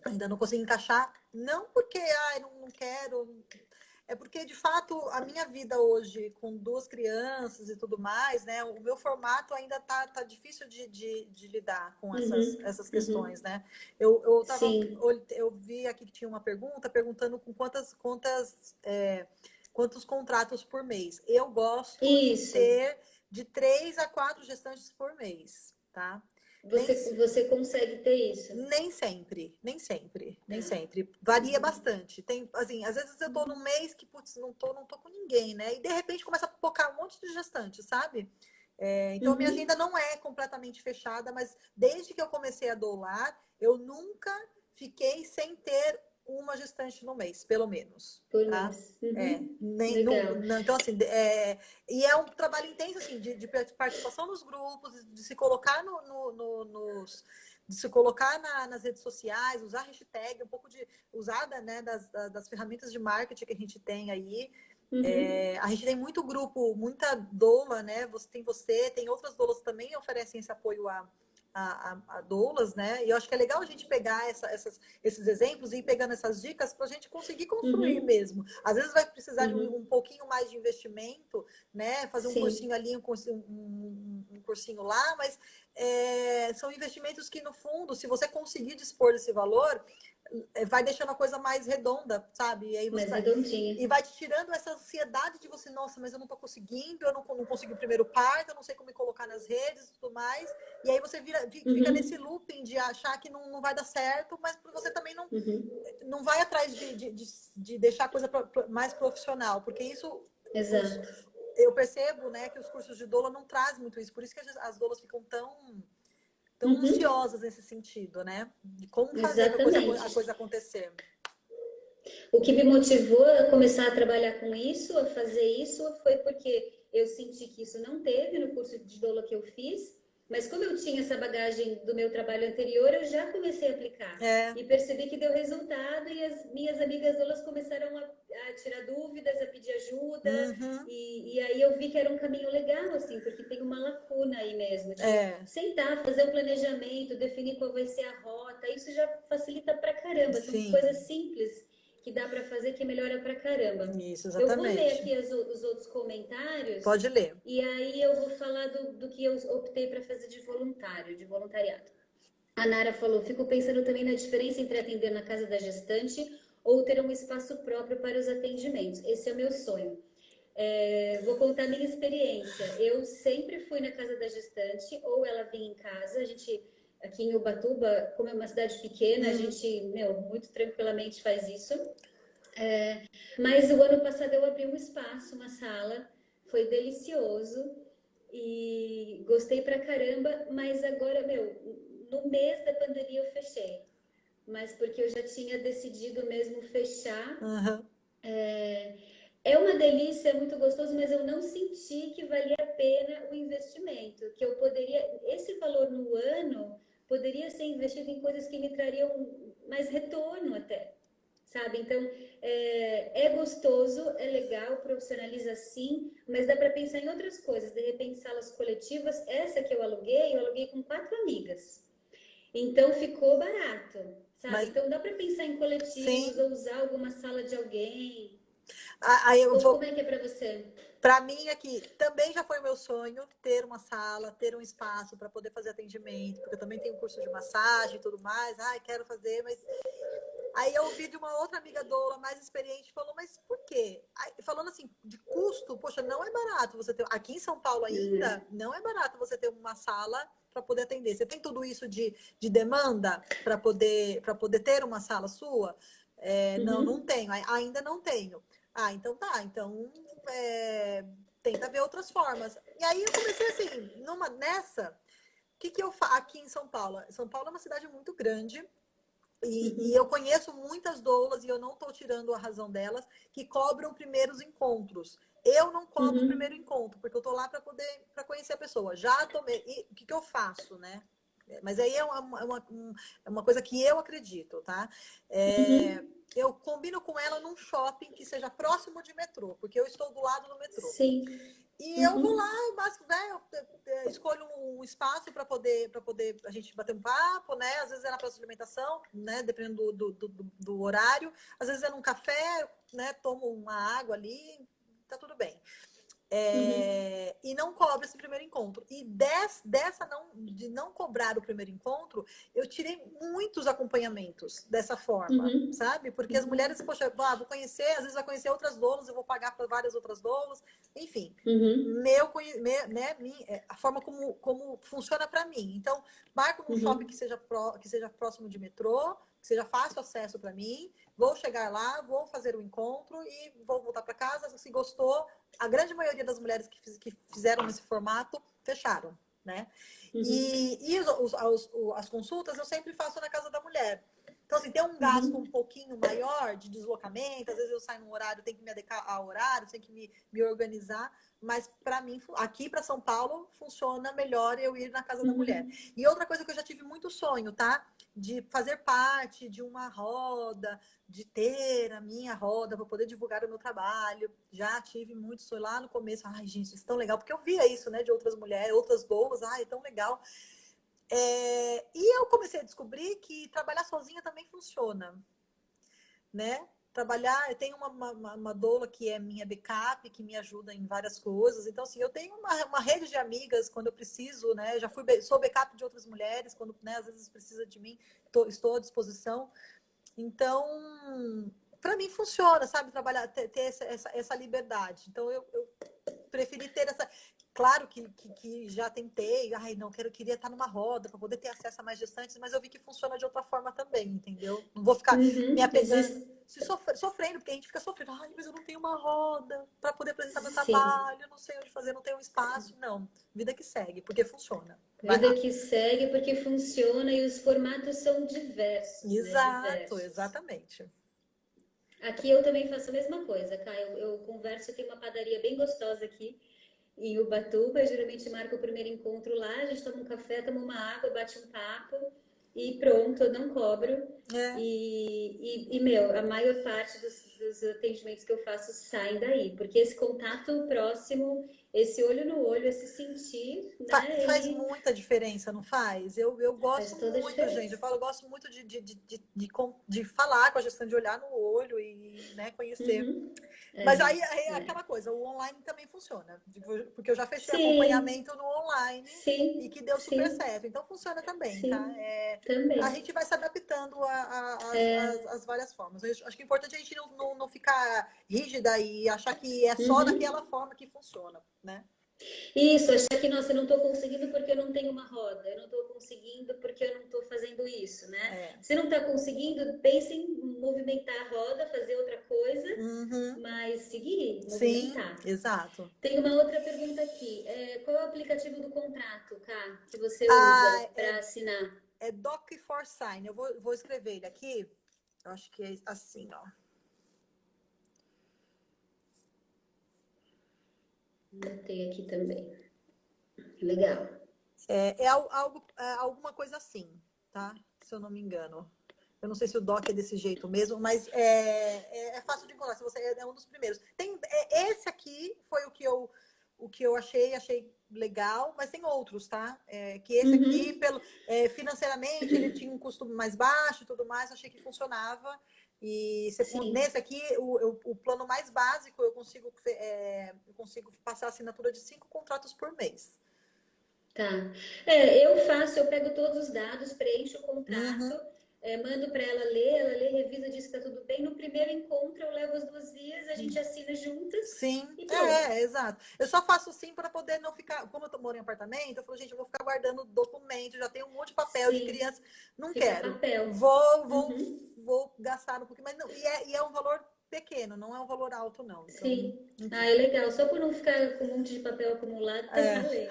Ainda não consegui encaixar, não porque não quero, é porque, de fato, a minha vida hoje, com 2 crianças e tudo mais, né? O meu formato ainda tá difícil de lidar com essas questões, né? Sim, Eu vi aqui que tinha uma pergunta perguntando com quantos contratos por mês. Eu gosto de isso. ter de 3 a 4 gestantes por mês, tá? Nem, Você consegue ter isso? nem sempre, nem sempre, Tá. nem sempre. Varia bastante. Tem, assim, às vezes eu tô num mês que, putz, não tô com ninguém, né? E de repente começa a pipocar um monte de gestante, sabe? Então a minha Uhum. agenda não é completamente fechada, mas desde que eu comecei a doular, eu nunca fiquei sem ter uma gestante no mês, pelo menos, Por tá? mês. Uhum. Nem, Legal. então assim, e é um trabalho intenso, assim, de participação nos grupos, de se colocar de se colocar nas redes sociais, usar hashtag, um pouco de usada, né, das ferramentas de marketing que a gente tem aí. Uhum. A gente tem muito grupo, muita doula, né? Tem outras doulas que também oferecem esse apoio a doulas, né? E eu acho que é legal a gente pegar esses exemplos e ir pegando essas dicas para a gente conseguir construir Uhum. mesmo. Às vezes vai precisar de um Uhum. pouquinho mais de investimento, né? Fazer um Sim. cursinho ali, um cursinho lá, mas são investimentos que, no fundo, se você conseguir dispor desse valor, vai deixando a coisa mais redonda, sabe? E aí você Mais vai, redondinha. e vai te tirando essa ansiedade de você, nossa, mas eu não tô conseguindo, eu não consegui o primeiro parto, eu não sei como me colocar nas redes e tudo mais. E aí você fica nesse Uhum. looping de achar que não vai dar certo, mas você também Uhum. não vai atrás de deixar a coisa mais profissional, porque isso os, Exato. eu percebo, né, que os cursos de doula não trazem muito isso, por isso que as doulas ficam tão Uhum. ansiosas nesse sentido, né? De como fazer para a Exatamente. coisa acontecer. O que me motivou a começar a trabalhar com isso, a fazer isso, foi porque eu senti que isso não teve no curso de doula que eu fiz, mas como eu tinha essa bagagem do meu trabalho anterior, eu já comecei a aplicar. É. E percebi que deu resultado e as minhas amigas doulas começaram a tirar dúvidas, a pedir ajuda. Uhum. E aí eu vi que era um caminho legal, assim, porque tem uma lacuna aí mesmo, de É. sentar, fazer um planejamento, definir qual vai ser a rota, isso já facilita pra caramba, são coisas Sim. simples que dá para fazer que melhora pra caramba. Isso, Eu vou ler exatamente. aqui os outros comentários Pode ler. e aí eu vou falar do que eu optei para fazer de voluntário, de voluntariado. A Nara falou: fico pensando também na diferença entre atender na casa da gestante ou ter um espaço próprio para os atendimentos. Esse é o meu sonho. Vou contar minha experiência. Eu sempre fui na casa da gestante, ou ela vinha em casa. A gente, aqui em Ubatuba, como é uma cidade pequena, a Uhum. gente, muito tranquilamente faz isso. Mas o ano passado eu abri um espaço, uma sala, foi delicioso e gostei pra caramba, mas agora, no mês da pandemia eu fechei. Mas porque eu já tinha decidido mesmo fechar. Uhum. É uma delícia, é muito gostoso, mas eu não senti que valia a pena o investimento, que eu poderia, esse valor no ano poderia ser investido em coisas que me trariam mais retorno até, sabe? Então, é gostoso, é legal, profissionaliza sim, mas dá para pensar em outras coisas. De repente, salas coletivas, essa que eu aluguei com 4 amigas. Então, ficou barato, sabe? Mas, Então, dá para pensar em coletivos sim. ou usar alguma sala de alguém. Aí eu Como vou. é que é para você? Para mim, aqui, também já foi meu sonho ter uma sala, ter um espaço para poder fazer atendimento, porque eu também tenho curso de massagem e tudo mais. Ai, quero fazer, mas aí eu ouvi de uma outra amiga doula mais experiente, falou, mas por quê? Aí, falando assim, de custo, poxa, não é barato você ter. Aqui em São Paulo ainda, não é barato você ter uma sala para poder atender. Você tem tudo isso de demanda para poder ter uma sala sua? Não Uhum. tenho, ainda não tenho. Ah, então tá, então tenta ver outras formas. E aí eu comecei assim, o que eu faço aqui em São Paulo? São Paulo é uma cidade muito grande. E eu Uhum. conheço muitas doulas, e eu não estou tirando a razão delas, que cobram primeiros encontros. Eu não cobro o primeiro Uhum. encontro, porque eu estou lá para conhecer a pessoa. Já tomei. E o que eu faço, né? Mas aí é uma coisa que eu acredito, tá? Eu combino com ela num shopping que seja próximo de metrô, porque eu estou do lado do metrô. Sim. E eu vou lá, eu escolho um espaço para poder a gente bater um papo, né? Às vezes é na praça de alimentação, né? Dependendo do horário. Às vezes é num café, né? Tomo uma água ali, tá tudo bem. E não cobra esse primeiro encontro. E de não cobrar o primeiro encontro, eu tirei muitos acompanhamentos dessa forma, sabe? Porque as mulheres, poxa, vou conhecer, às vezes vai conhecer outras doulas, eu vou pagar para várias outras doulas, enfim. A forma como funciona para mim. Então, marco num shopping que seja próximo de metrô, que seja fácil acesso para mim, vou chegar lá, vou fazer o encontro e vou voltar para casa. Se gostou, a grande maioria das mulheres que fizeram esse formato fecharam, né? E as consultas eu sempre faço na casa da mulher. Então, assim, tem um gasto um pouquinho maior de deslocamento, às vezes eu saio num horário, tenho que me adequar ao horário, tenho que me organizar, mas para mim, aqui para São Paulo, funciona melhor eu ir na casa da mulher. E outra coisa que eu já tive muito sonho, tá? De fazer parte de uma roda, de ter a minha roda para poder divulgar o meu trabalho. Já tive muito sonho lá no começo. Ai, gente, isso é tão legal, porque eu via isso, né, de outras mulheres, outras doulas. Ai, é tão legal. E eu comecei a descobrir que trabalhar sozinha também funciona, né? Trabalhar, eu tenho uma doula que é minha backup, que me ajuda em várias coisas. Então, assim, eu tenho uma rede de amigas quando eu preciso, né? Sou backup de outras mulheres, quando, né, às vezes precisa de mim, estou à disposição. Então, para mim funciona, sabe? Trabalhar, ter essa liberdade. Então, eu preferi ter essa. Claro que já tentei, ai, não, queria estar numa roda para poder ter acesso a mais gestantes, mas eu vi que funciona de outra forma também, entendeu? Não vou ficar me apegando, sofrendo, porque a gente fica sofrendo, ai, mas eu não tenho uma roda para poder apresentar meu trabalho, eu não sei onde fazer, não tenho um espaço. Não, vida que segue, porque funciona. Vida que segue porque funciona e os formatos são diversos, Exato, né? Diversos. Exatamente. Aqui eu também faço a mesma coisa, Cá. Eu converso, tem uma padaria bem gostosa aqui em Ubatuba. Eu geralmente marco o primeiro encontro lá, a gente toma um café, toma uma água, bate um papo e pronto, eu não cobro. Meu, a maior parte dos atendimentos que eu faço saem daí, porque esse contato próximo, esse olho no olho, esse sentir, né? Faz muita diferença, não faz? Eu gosto muito, gente. Eu gosto muito de falar com a gestão, de olhar no olho e, né, conhecer. Mas aí é aquela coisa, o online também funciona. Porque eu já fechei acompanhamento no online e que deu super certo. Então funciona também, tá? Também. A gente vai se adaptando às várias formas. Eu acho que é importante a gente não ficar rígida e achar que é só daquela forma que funciona, né? Isso, achar que, nossa, eu não estou conseguindo porque eu não tenho uma roda, eu não estou conseguindo porque eu não estou fazendo isso, né? Se não está conseguindo, pense em movimentar a roda, fazer outra coisa, mas seguir, movimentar. Sim, exato. Tem uma outra pergunta aqui. Qual é o aplicativo do contrato, Cá, que você usa para assinar? É Doc4Sign. Eu vou escrever ele aqui. Eu acho que é assim, ó. Anotei aqui também. Legal. Alguma coisa assim, tá? Se eu não me engano. Eu não sei se o Doc é desse jeito mesmo, mas é fácil de encontrar. Se você é um dos primeiros. Esse aqui foi o que eu achei legal, mas tem outros, tá? Que esse aqui, financeiramente, ele tinha um custo mais baixo e tudo mais, achei que funcionava. E nesse aqui, o plano mais básico, eu consigo passar a assinatura de 5 contratos por mês. Tá. Eu pego todos os dados, preencho o contrato, mando para ela lê, revisa, diz que tá tudo bem. No primeiro encontro, eu levo as 2 vias, a gente assina juntas. Sim, e pronto. Exato. Eu só faço assim para poder não ficar. Como eu moro em apartamento, eu falo, gente, eu vou ficar guardando documento, já tenho um monte de papel de criança. Não quero. Papel. Vou gastar um pouquinho, mas não. E é um valor pequeno, não é um valor alto, não. Então, sim. É legal. Só por não ficar com um monte de papel acumulado, tá valendo.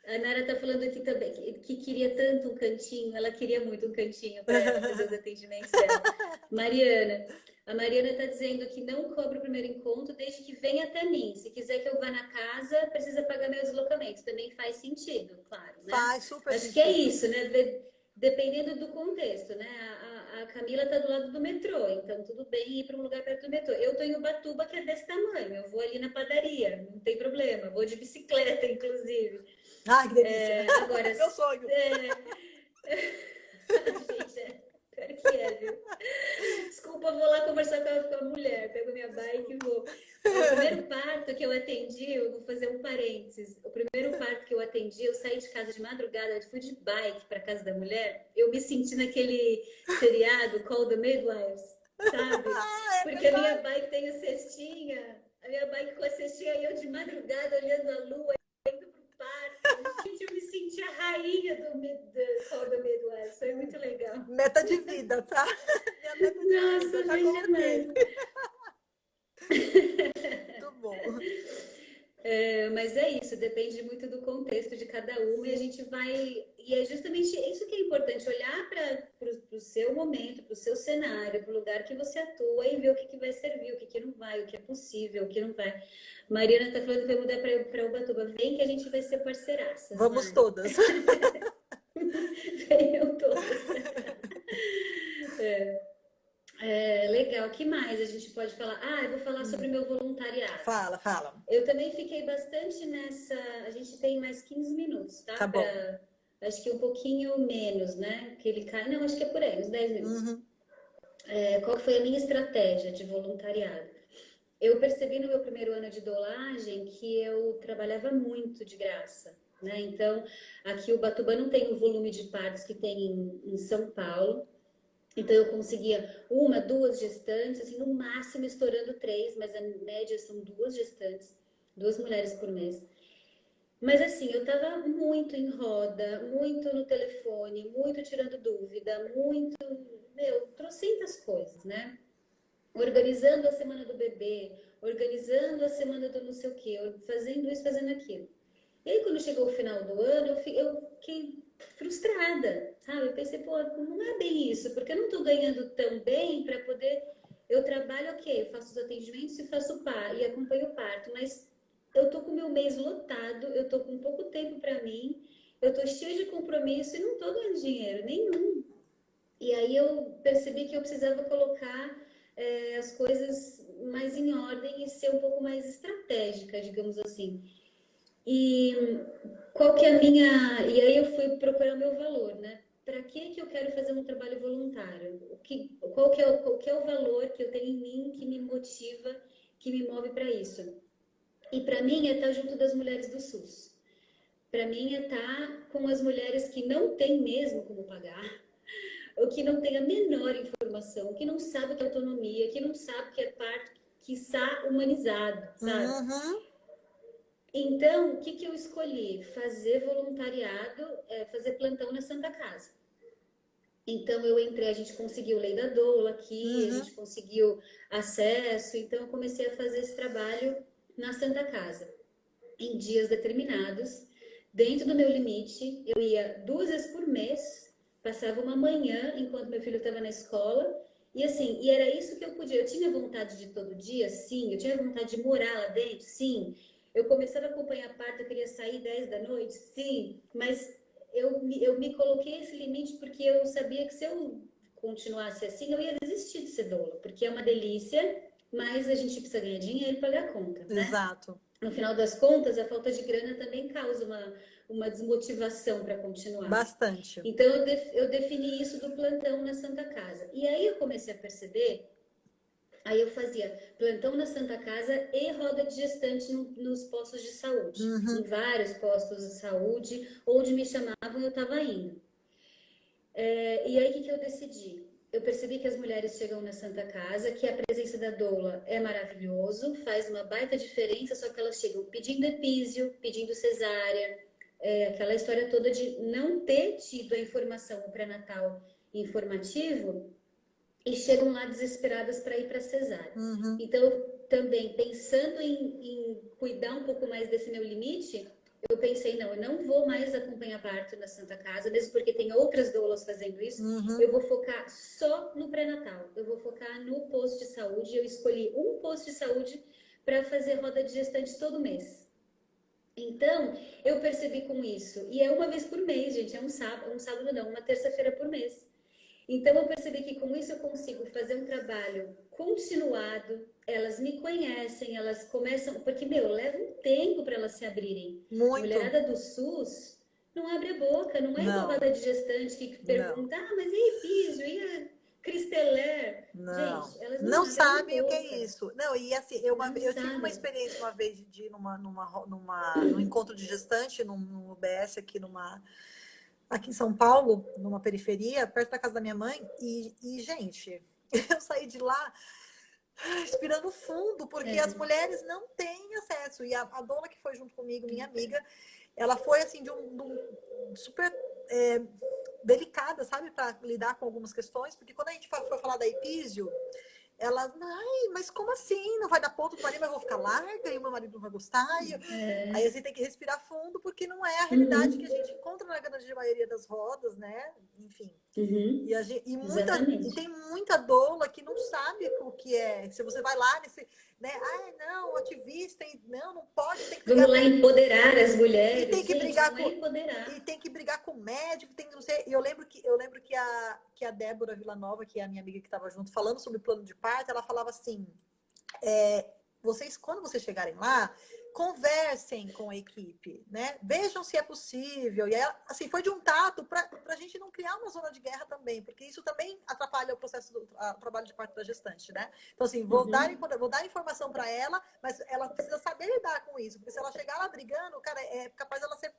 A Nara tá falando aqui também que queria tanto um cantinho, ela queria muito um cantinho para ela fazer os atendimentos dela. Mariana, A Mariana está dizendo que não cobra o primeiro encontro desde que venha até mim. Se quiser que eu vá na casa, precisa pagar meu deslocamento. Também faz sentido, claro, né? Faz super Acho que é sentido. isso, né? Dependendo do contexto, né? A Camila está do lado do metrô, então tudo bem ir para um lugar perto do metrô. Eu estou em Ubatuba, que é desse tamanho. Eu vou ali na padaria, não tem problema. Vou de bicicleta, inclusive. Ai, que delícia. Agora, Meu sonho. gente, pior que é, viu? Desculpa, vou lá conversar com a mulher. Pego minha bike e vou. O primeiro parto que eu atendi, eu vou fazer um parênteses. O primeiro parto que eu atendi, eu saí de casa de madrugada, eu fui de bike para casa da mulher. Eu me senti naquele seriado Call the Midwives, sabe? Ah, é Porque a minha verdade. bike tem a cestinha, a minha bike com a cestinha e eu de madrugada olhando a lua, indo pro parto. Gente, eu me senti a rainha do Call the Midwives. Foi muito legal. Meta de vida, tá? Minha meta de vida, Nossa, já foi coloquei. demais. Muito bom. Mas é isso, depende muito do contexto de cada uma e a gente vai. E é justamente isso que é importante, olhar para o seu momento, para o seu cenário, para o lugar que você atua e ver o que, que vai servir, o que, que não vai, o que é possível, o que não vai. Mariana está falando que vai mudar para Ubatuba. Vem que a gente vai ser parceiraças, Vamos Mari. todas. Venham todas. Legal, o que mais a gente pode falar? Eu vou falar sobre meu voluntariado. Fala, fala. Eu também fiquei bastante nessa. A gente tem mais 15 minutos, tá? Tá bom. Acho que um pouquinho menos, né? Que ele cai. Não, acho que é por aí, uns 10 minutos. Uhum. Qual que foi a minha estratégia de voluntariado? Eu percebi no meu primeiro ano de dolagem que eu trabalhava muito de graça, né? Então, aqui o Ubatuba não tem o volume de partos que tem em São Paulo. Então, eu conseguia uma, duas gestantes, assim, no máximo estourando três, mas a média são duas gestantes, duas mulheres por mês. Mas assim, eu tava muito em roda, muito no telefone, muito tirando dúvida, muito, trocentas coisas, né? Organizando a semana do bebê, organizando a semana do não sei o quê, fazendo isso, fazendo aquilo. E aí, quando chegou o final do ano, eu fiquei frustrada, sabe? Eu pensei, pô, não é bem isso, porque eu não tô ganhando tão bem para poder. Eu trabalho, ok, eu faço os atendimentos e faço o parto, e acompanho o parto, mas eu tô com o meu mês lotado, eu tô com pouco tempo para mim, eu tô cheia de compromisso e não tô ganhando dinheiro nenhum. E aí eu percebi que eu precisava colocar as coisas mais em ordem e ser um pouco mais estratégica, digamos assim. E qual que é a minha. E aí eu fui procurar o meu valor, né? Para que eu quero fazer um trabalho voluntário? Qual que é o valor que eu tenho em mim que me motiva, que me move para isso? E para mim é estar junto das mulheres do SUS. Para mim é estar com as mulheres que não têm mesmo como pagar, ou que não têm a menor informação, que não sabe o que é autonomia, que não sabe o que é parto, quiçá humanizado, sabe? Uhum. Então, o que, que eu escolhi? Fazer voluntariado, fazer plantão na Santa Casa. Então, eu entrei, a gente conseguiu lei da doula aqui, a Uhum. gente conseguiu acesso, então eu comecei a fazer esse trabalho na Santa Casa, em dias determinados, dentro do meu limite. Eu ia 2 vezes por mês, passava uma manhã enquanto meu filho estava na escola, e assim, e era isso que eu podia. Eu tinha vontade de todo dia, sim. Eu tinha vontade de morar lá dentro, sim. Eu começava a acompanhar a parto, eu queria sair 10 da noite, sim. Mas eu me coloquei esse limite porque eu sabia que se eu continuasse assim, eu ia desistir de ser doula, porque é uma delícia, mas a gente precisa ganhar dinheiro e pagar a conta, né? Exato. No final das contas, a falta de grana também causa uma desmotivação para continuar. Bastante. Então, eu defini isso do plantão na Santa Casa. E aí eu comecei a perceber, aí eu fazia plantão na Santa Casa e roda de gestante nos postos de saúde. Em Uhum. vários postos de saúde, onde me chamavam, eu estava indo. E aí, o que eu decidi? Eu percebi que as mulheres chegam na Santa Casa, que a presença da doula é maravilhoso, faz uma baita diferença, só que elas chegam pedindo epísio, pedindo cesárea, aquela história toda de não ter tido a informação, o pré-natal informativo, e chegam lá desesperadas para ir para cesárea. Uhum. Então, também pensando em cuidar um pouco mais desse meu limite, eu pensei, não, eu não vou mais acompanhar parto na Santa Casa, mesmo porque tem outras doulas fazendo isso. Uhum. Eu vou focar só no pré-natal. Eu vou focar no posto de saúde. Eu escolhi um posto de saúde para fazer roda de gestante todo mês. Então, eu percebi com isso. E é uma vez por mês, gente. É um sábado não, uma terça-feira por mês. Então, eu percebi que com isso eu consigo fazer um trabalho continuado. Elas me conhecem, elas começam. Porque, meu, leva um tempo para elas se abrirem. A Muito. mulherada do SUS não abre a boca, não é igual a Não, da de gestante que não, pergunta: ah, mas e aí, Písio? E a Cristeler? não. Gente, elas não Não abrem a sabem o que é boca. isso. Não, e assim, Não eu tive uma sabem. experiência uma vez de ir num encontro de gestante, num UBS aqui em São Paulo, numa periferia, perto da casa da minha mãe, gente, eu saí de lá respirando fundo, porque as É. mulheres não têm acesso. E a dona que foi junto comigo, minha amiga, ela foi assim de um super delicada, sabe, para lidar com algumas questões, porque quando a gente foi falar da Epísio, ela, ai, mas como assim? Não vai dar ponto do marido, mas eu vou ficar larga e o meu marido não vai gostar. Aí a gente tem que respirar fundo, porque não é a realidade que a Uhum, gente encontra na grande maioria das rodas, né? Enfim. uhum, E exatamente. tem muita doula que não sabe o que é. Se você vai lá nesse, né? Ai, não, ativista, não, não pode, tem que Vamos brigar lá com empoderar as e tem mulheres. que Gente, brigar não é com e empoderar. tem que brigar com o médico, tem que não sei. E eu lembro que a Débora Villanova, que é a minha amiga que estava junto, falando sobre plano de parto, ela falava assim: vocês, quando vocês chegarem lá, conversem com a equipe, né? Vejam se é possível. E aí, assim, foi de um tato para a gente não criar uma zona de guerra também, porque isso também atrapalha o processo do trabalho de parto da gestante, né? Então, assim, Uhum. vou dar informação para ela, mas ela precisa saber lidar com isso, porque se ela chegar lá brigando, cara, é capaz dela ser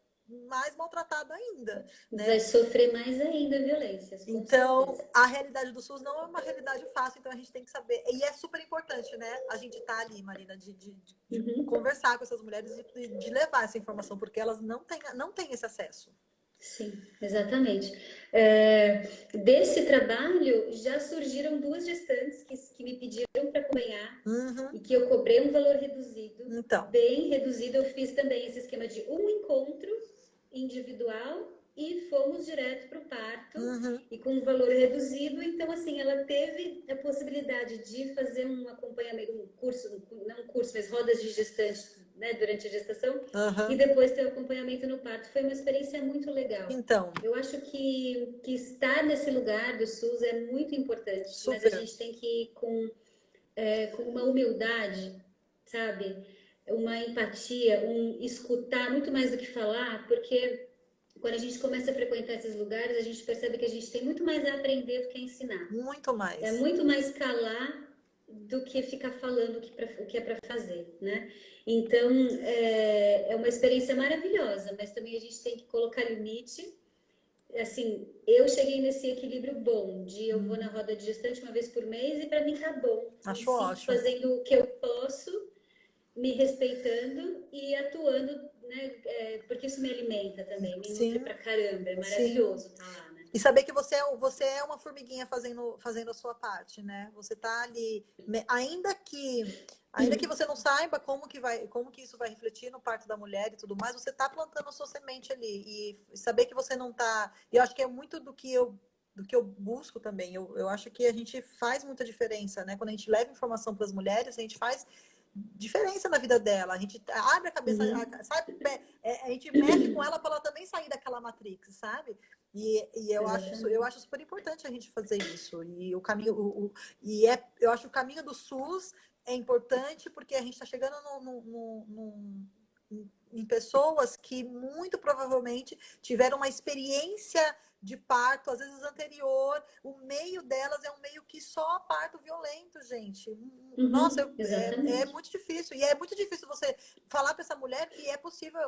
mais maltratada ainda, Vai né? sofrer mais ainda violências, com Então, certeza. a realidade do SUS não é uma realidade fácil, então a gente tem que saber. E é super importante, né? A gente tá ali, Marina, de Uhum. conversar com essas mulheres e de levar essa informação, porque elas não têm esse acesso. Sim, exatamente. É, desse trabalho já surgiram duas gestantes que me pediram para acompanhar Uhum. e que eu cobrei um valor reduzido, Então. bem reduzido. Eu fiz também esse esquema de um encontro individual e fomos direto para o parto Uhum. e com um valor reduzido. Então, assim, ela teve a possibilidade de fazer um acompanhamento, um curso, não um curso, mas rodas de gestante, né, durante a gestação e Uhum. depois ter o acompanhamento no parto. Foi uma experiência muito legal. Então, Eu acho que estar nesse lugar do SUS é muito importante, mas a super. gente tem que ir com uma humildade, sabe? Uma empatia, um escutar muito mais do que falar, porque quando a gente começa a frequentar esses lugares, a gente percebe que a gente tem muito mais a aprender do que a ensinar. Muito É mais. muito mais calar do que ficar falando o que é para fazer, né? Então, é uma experiência maravilhosa, mas também a gente tem que colocar limite. Assim, eu cheguei nesse equilíbrio bom de eu vou na Uhum. roda de gestante uma vez por mês e para mim tá bom. Me Acho sinto ótimo. fazendo o que eu posso, me respeitando e atuando, né? Porque isso me alimenta também, me nutre Sim, pra caramba. É sim. maravilhoso tá lá, né? E saber que você é uma formiguinha fazendo a sua parte, né? Você tá ali, ainda que você não saiba como que isso vai refletir no parto da mulher e tudo mais, você tá plantando a sua semente ali e saber que você não tá, e eu acho que é muito do que eu busco também. Eu acho que a gente faz muita diferença, né? Quando a gente leva informação para as mulheres, a gente faz diferença na vida dela. A gente abre a cabeça, Uhum, sabe? A gente mexe com ela para ela também sair daquela matrix, sabe? E eu exatamente. acho super importante a gente fazer isso. E o caminho, eu acho que o caminho do SUS é importante porque a gente está chegando em pessoas que muito provavelmente tiveram uma experiência de parto, às vezes anterior, o meio delas é um meio que só parto violento, gente. Nossa, Uhum, é exatamente. muito difícil. E é muito difícil você falar para essa mulher que é possível,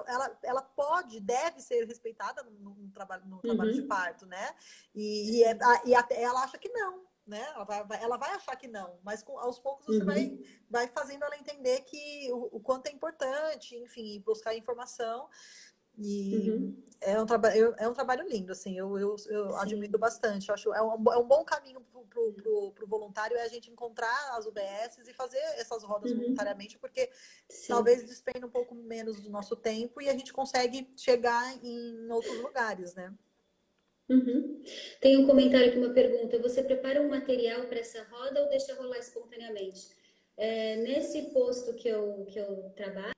ela pode, deve ser respeitada no trabalho de Uhum, parto, né? exato. E até ela acha que não. Né? Ela vai achar que não, mas aos poucos você vai, Uhum, vai fazendo ela entender que o quanto é importante, enfim, buscar informação. E uhum. é um trabalho lindo, assim, eu admiro bastante. Eu acho é um bom caminho pro voluntário é a gente encontrar as UBSs e fazer essas rodas voluntariamente, porque Sim. talvez despenda um pouco menos do nosso tempo e a gente consegue chegar em outros lugares, né? Uhum. Tem um comentário aqui, uma pergunta. Você prepara um material para essa roda ou deixa rolar espontaneamente? Nesse posto que eu trabalho,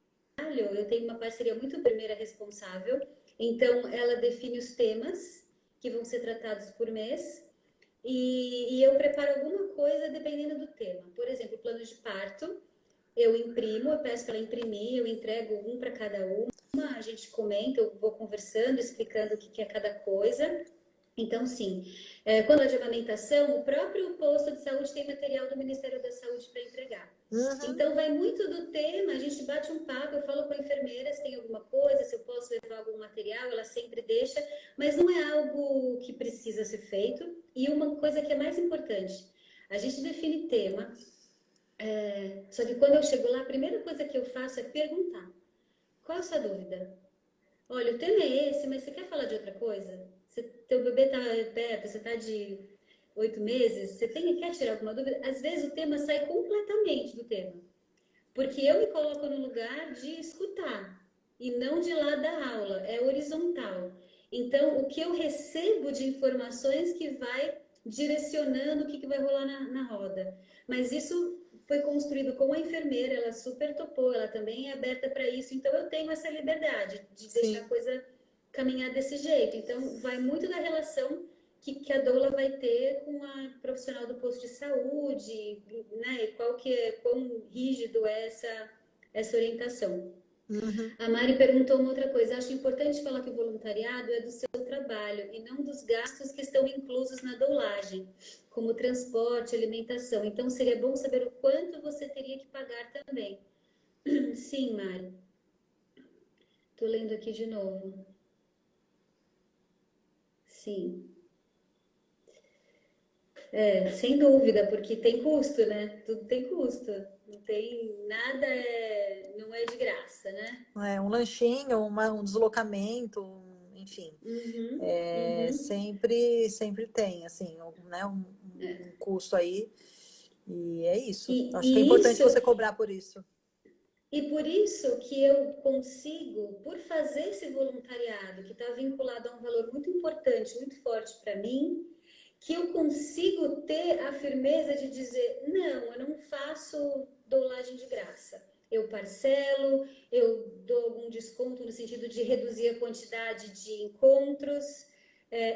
eu tenho uma parceria muito primeira responsável. Então, ela define os temas que vão ser tratados por mês e eu preparo alguma coisa dependendo do tema. Por exemplo, plano de parto, eu imprimo, eu peço para ela imprimir, eu entrego um para cada uma, a gente comenta, eu vou conversando, explicando o que é cada coisa. Então, sim, quando é de amamentação, o próprio posto de saúde tem material do Ministério da Saúde para entregar. Uhum. Então, vai muito do tema, a gente bate um papo, eu falo com a enfermeira se tem alguma coisa, se eu posso levar algum material, ela sempre deixa, mas não é algo que precisa ser feito. E uma coisa que é mais importante, a gente define tema, só que quando eu chego lá, a primeira coisa que eu faço é perguntar: qual a sua dúvida? Olha, o tema é esse, mas você quer falar de outra coisa? Teu bebê tá perto, você tá de 8 meses, quer tirar alguma dúvida? Às vezes o tema sai completamente do tema, porque eu me coloco no lugar de escutar e não de lá da aula, é horizontal. Então, o que eu recebo de informações que vai direcionando o que vai rolar na roda. Mas isso foi construído com a enfermeira, ela super topou, ela também é aberta para isso, então eu tenho essa liberdade de deixar a Sim. coisa caminhar desse jeito. Então, vai muito da relação que a doula vai ter com a profissional do posto de saúde, né? E quão rígido é essa orientação. Uhum. A Mari perguntou uma outra coisa. Acho importante falar que o voluntariado é do seu trabalho e não dos gastos que estão inclusos na doulagem, como transporte, alimentação. Então, seria bom saber o quanto você teria que pagar também. Sim, Mari. Estou lendo aqui de novo. Sim. Sem dúvida, porque tem custo, né? Tudo tem custo. Não tem nada, não é de graça, né? Um lanchinho, um deslocamento, enfim. Uhum, uhum. Sempre tem, assim, né, um custo aí. E é isso. E, Acho que é e importante isso, você cobrar por isso. e por isso que eu consigo, por fazer esse voluntariado que está vinculado a um valor muito importante, muito forte para mim, que eu consigo ter a firmeza de dizer, não, eu não faço doulagem de graça. Eu parcelo, eu dou algum desconto no sentido de reduzir a quantidade de encontros.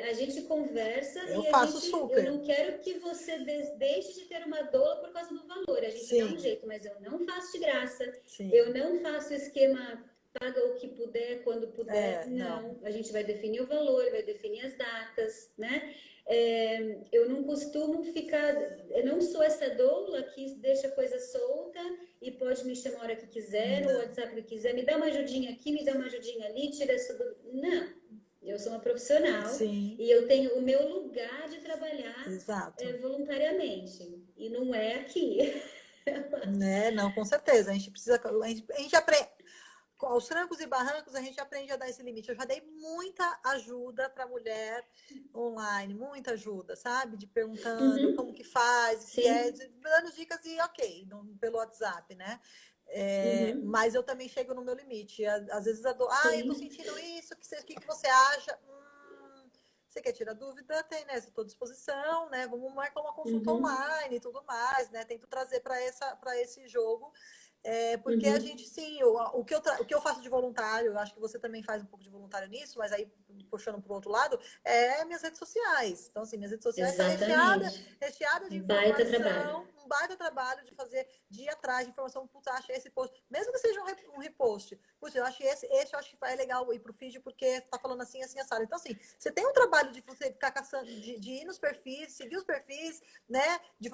A gente conversa Eu e faço eu super. não quero que você deixe de ter uma doula por causa do valor. A gente dá um Sim, jeito, mas eu não faço de graça. Eu sim. não faço esquema paga o que puder, quando puder. Não. Não, a gente vai definir o valor, vai definir as datas, né? Eu não costumo ficar, eu não sou essa doula que deixa a coisa solta e pode me chamar a hora que quiser, no Não. WhatsApp que quiser, me dá uma ajudinha aqui, me dá uma ajudinha ali, tira essa dúvida. Não, eu sou uma profissional Sim, e eu tenho o meu lugar de trabalhar exato. voluntariamente e não é aqui. Né? Não, com certeza. A gente precisa. A gente aprende. Aos trancos e barrancos, a gente aprende a dar esse limite. Eu já dei muita ajuda para mulher online, muita ajuda, sabe? De perguntando como Uhum, que faz, o que é, sim, dando dicas e ok, pelo WhatsApp, né? uhum, Mas eu também chego no meu limite. Às vezes eu tô sim, sentindo isso, que você acha? Você quer tirar dúvida? Tem, né? Estou à disposição, né? Vamos marcar uma consulta uhum, online e tudo mais, né? Tento trazer para esse jogo porque a uhum, gente, sim, o que eu faço de voluntário, eu acho que você também faz um pouco de voluntário nisso, mas aí, puxando para o outro lado, é minhas redes sociais. Então, assim, minhas redes sociais está exatamente. recheada de Baita trabalho. informação, um baita trabalho de fazer, de ir atrás de informação, putz, achei esse post, mesmo que seja um repost, putz, eu acho esse eu acho que é legal ir pro feed porque tá falando assim, assim, assado. Então, assim, você tem um trabalho de você ficar caçando, de ir nos perfis, seguir os perfis, né, de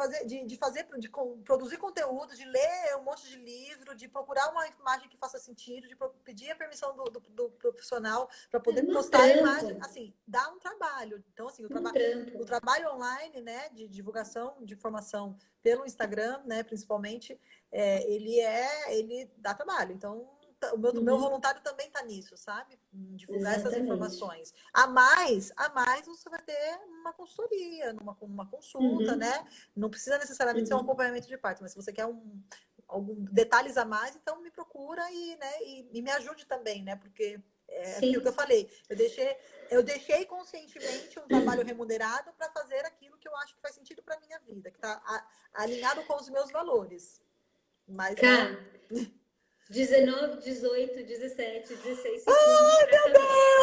produzir conteúdo, de ler um monte de livro, de procurar uma imagem que faça sentido, de pedir a permissão do profissional para É poder um postar a imagem, trampo, assim, dá um trabalho. Então, assim, um trampo. o trabalho online, né, de divulgação, de informação pelo Instagram, né, principalmente, ele dá trabalho. Então, o meu voluntário também está nisso, sabe? Em divulgar essas Exatamente. informações. A mais você vai ter uma consultoria, numa consulta, Uhum. né? Não precisa necessariamente ser um Uhum. acompanhamento de parto, mas se você quer algum detalhes a mais, então me procura e me ajude também, né? Porque é aquilo que eu Sim. falei. Eu deixei conscientemente um trabalho remunerado para fazer aquilo que eu acho que faz sentido para minha vida, que está alinhado com os meus valores. Mas, né? Cá, 19, 18, 17, 16 segundos para acabar.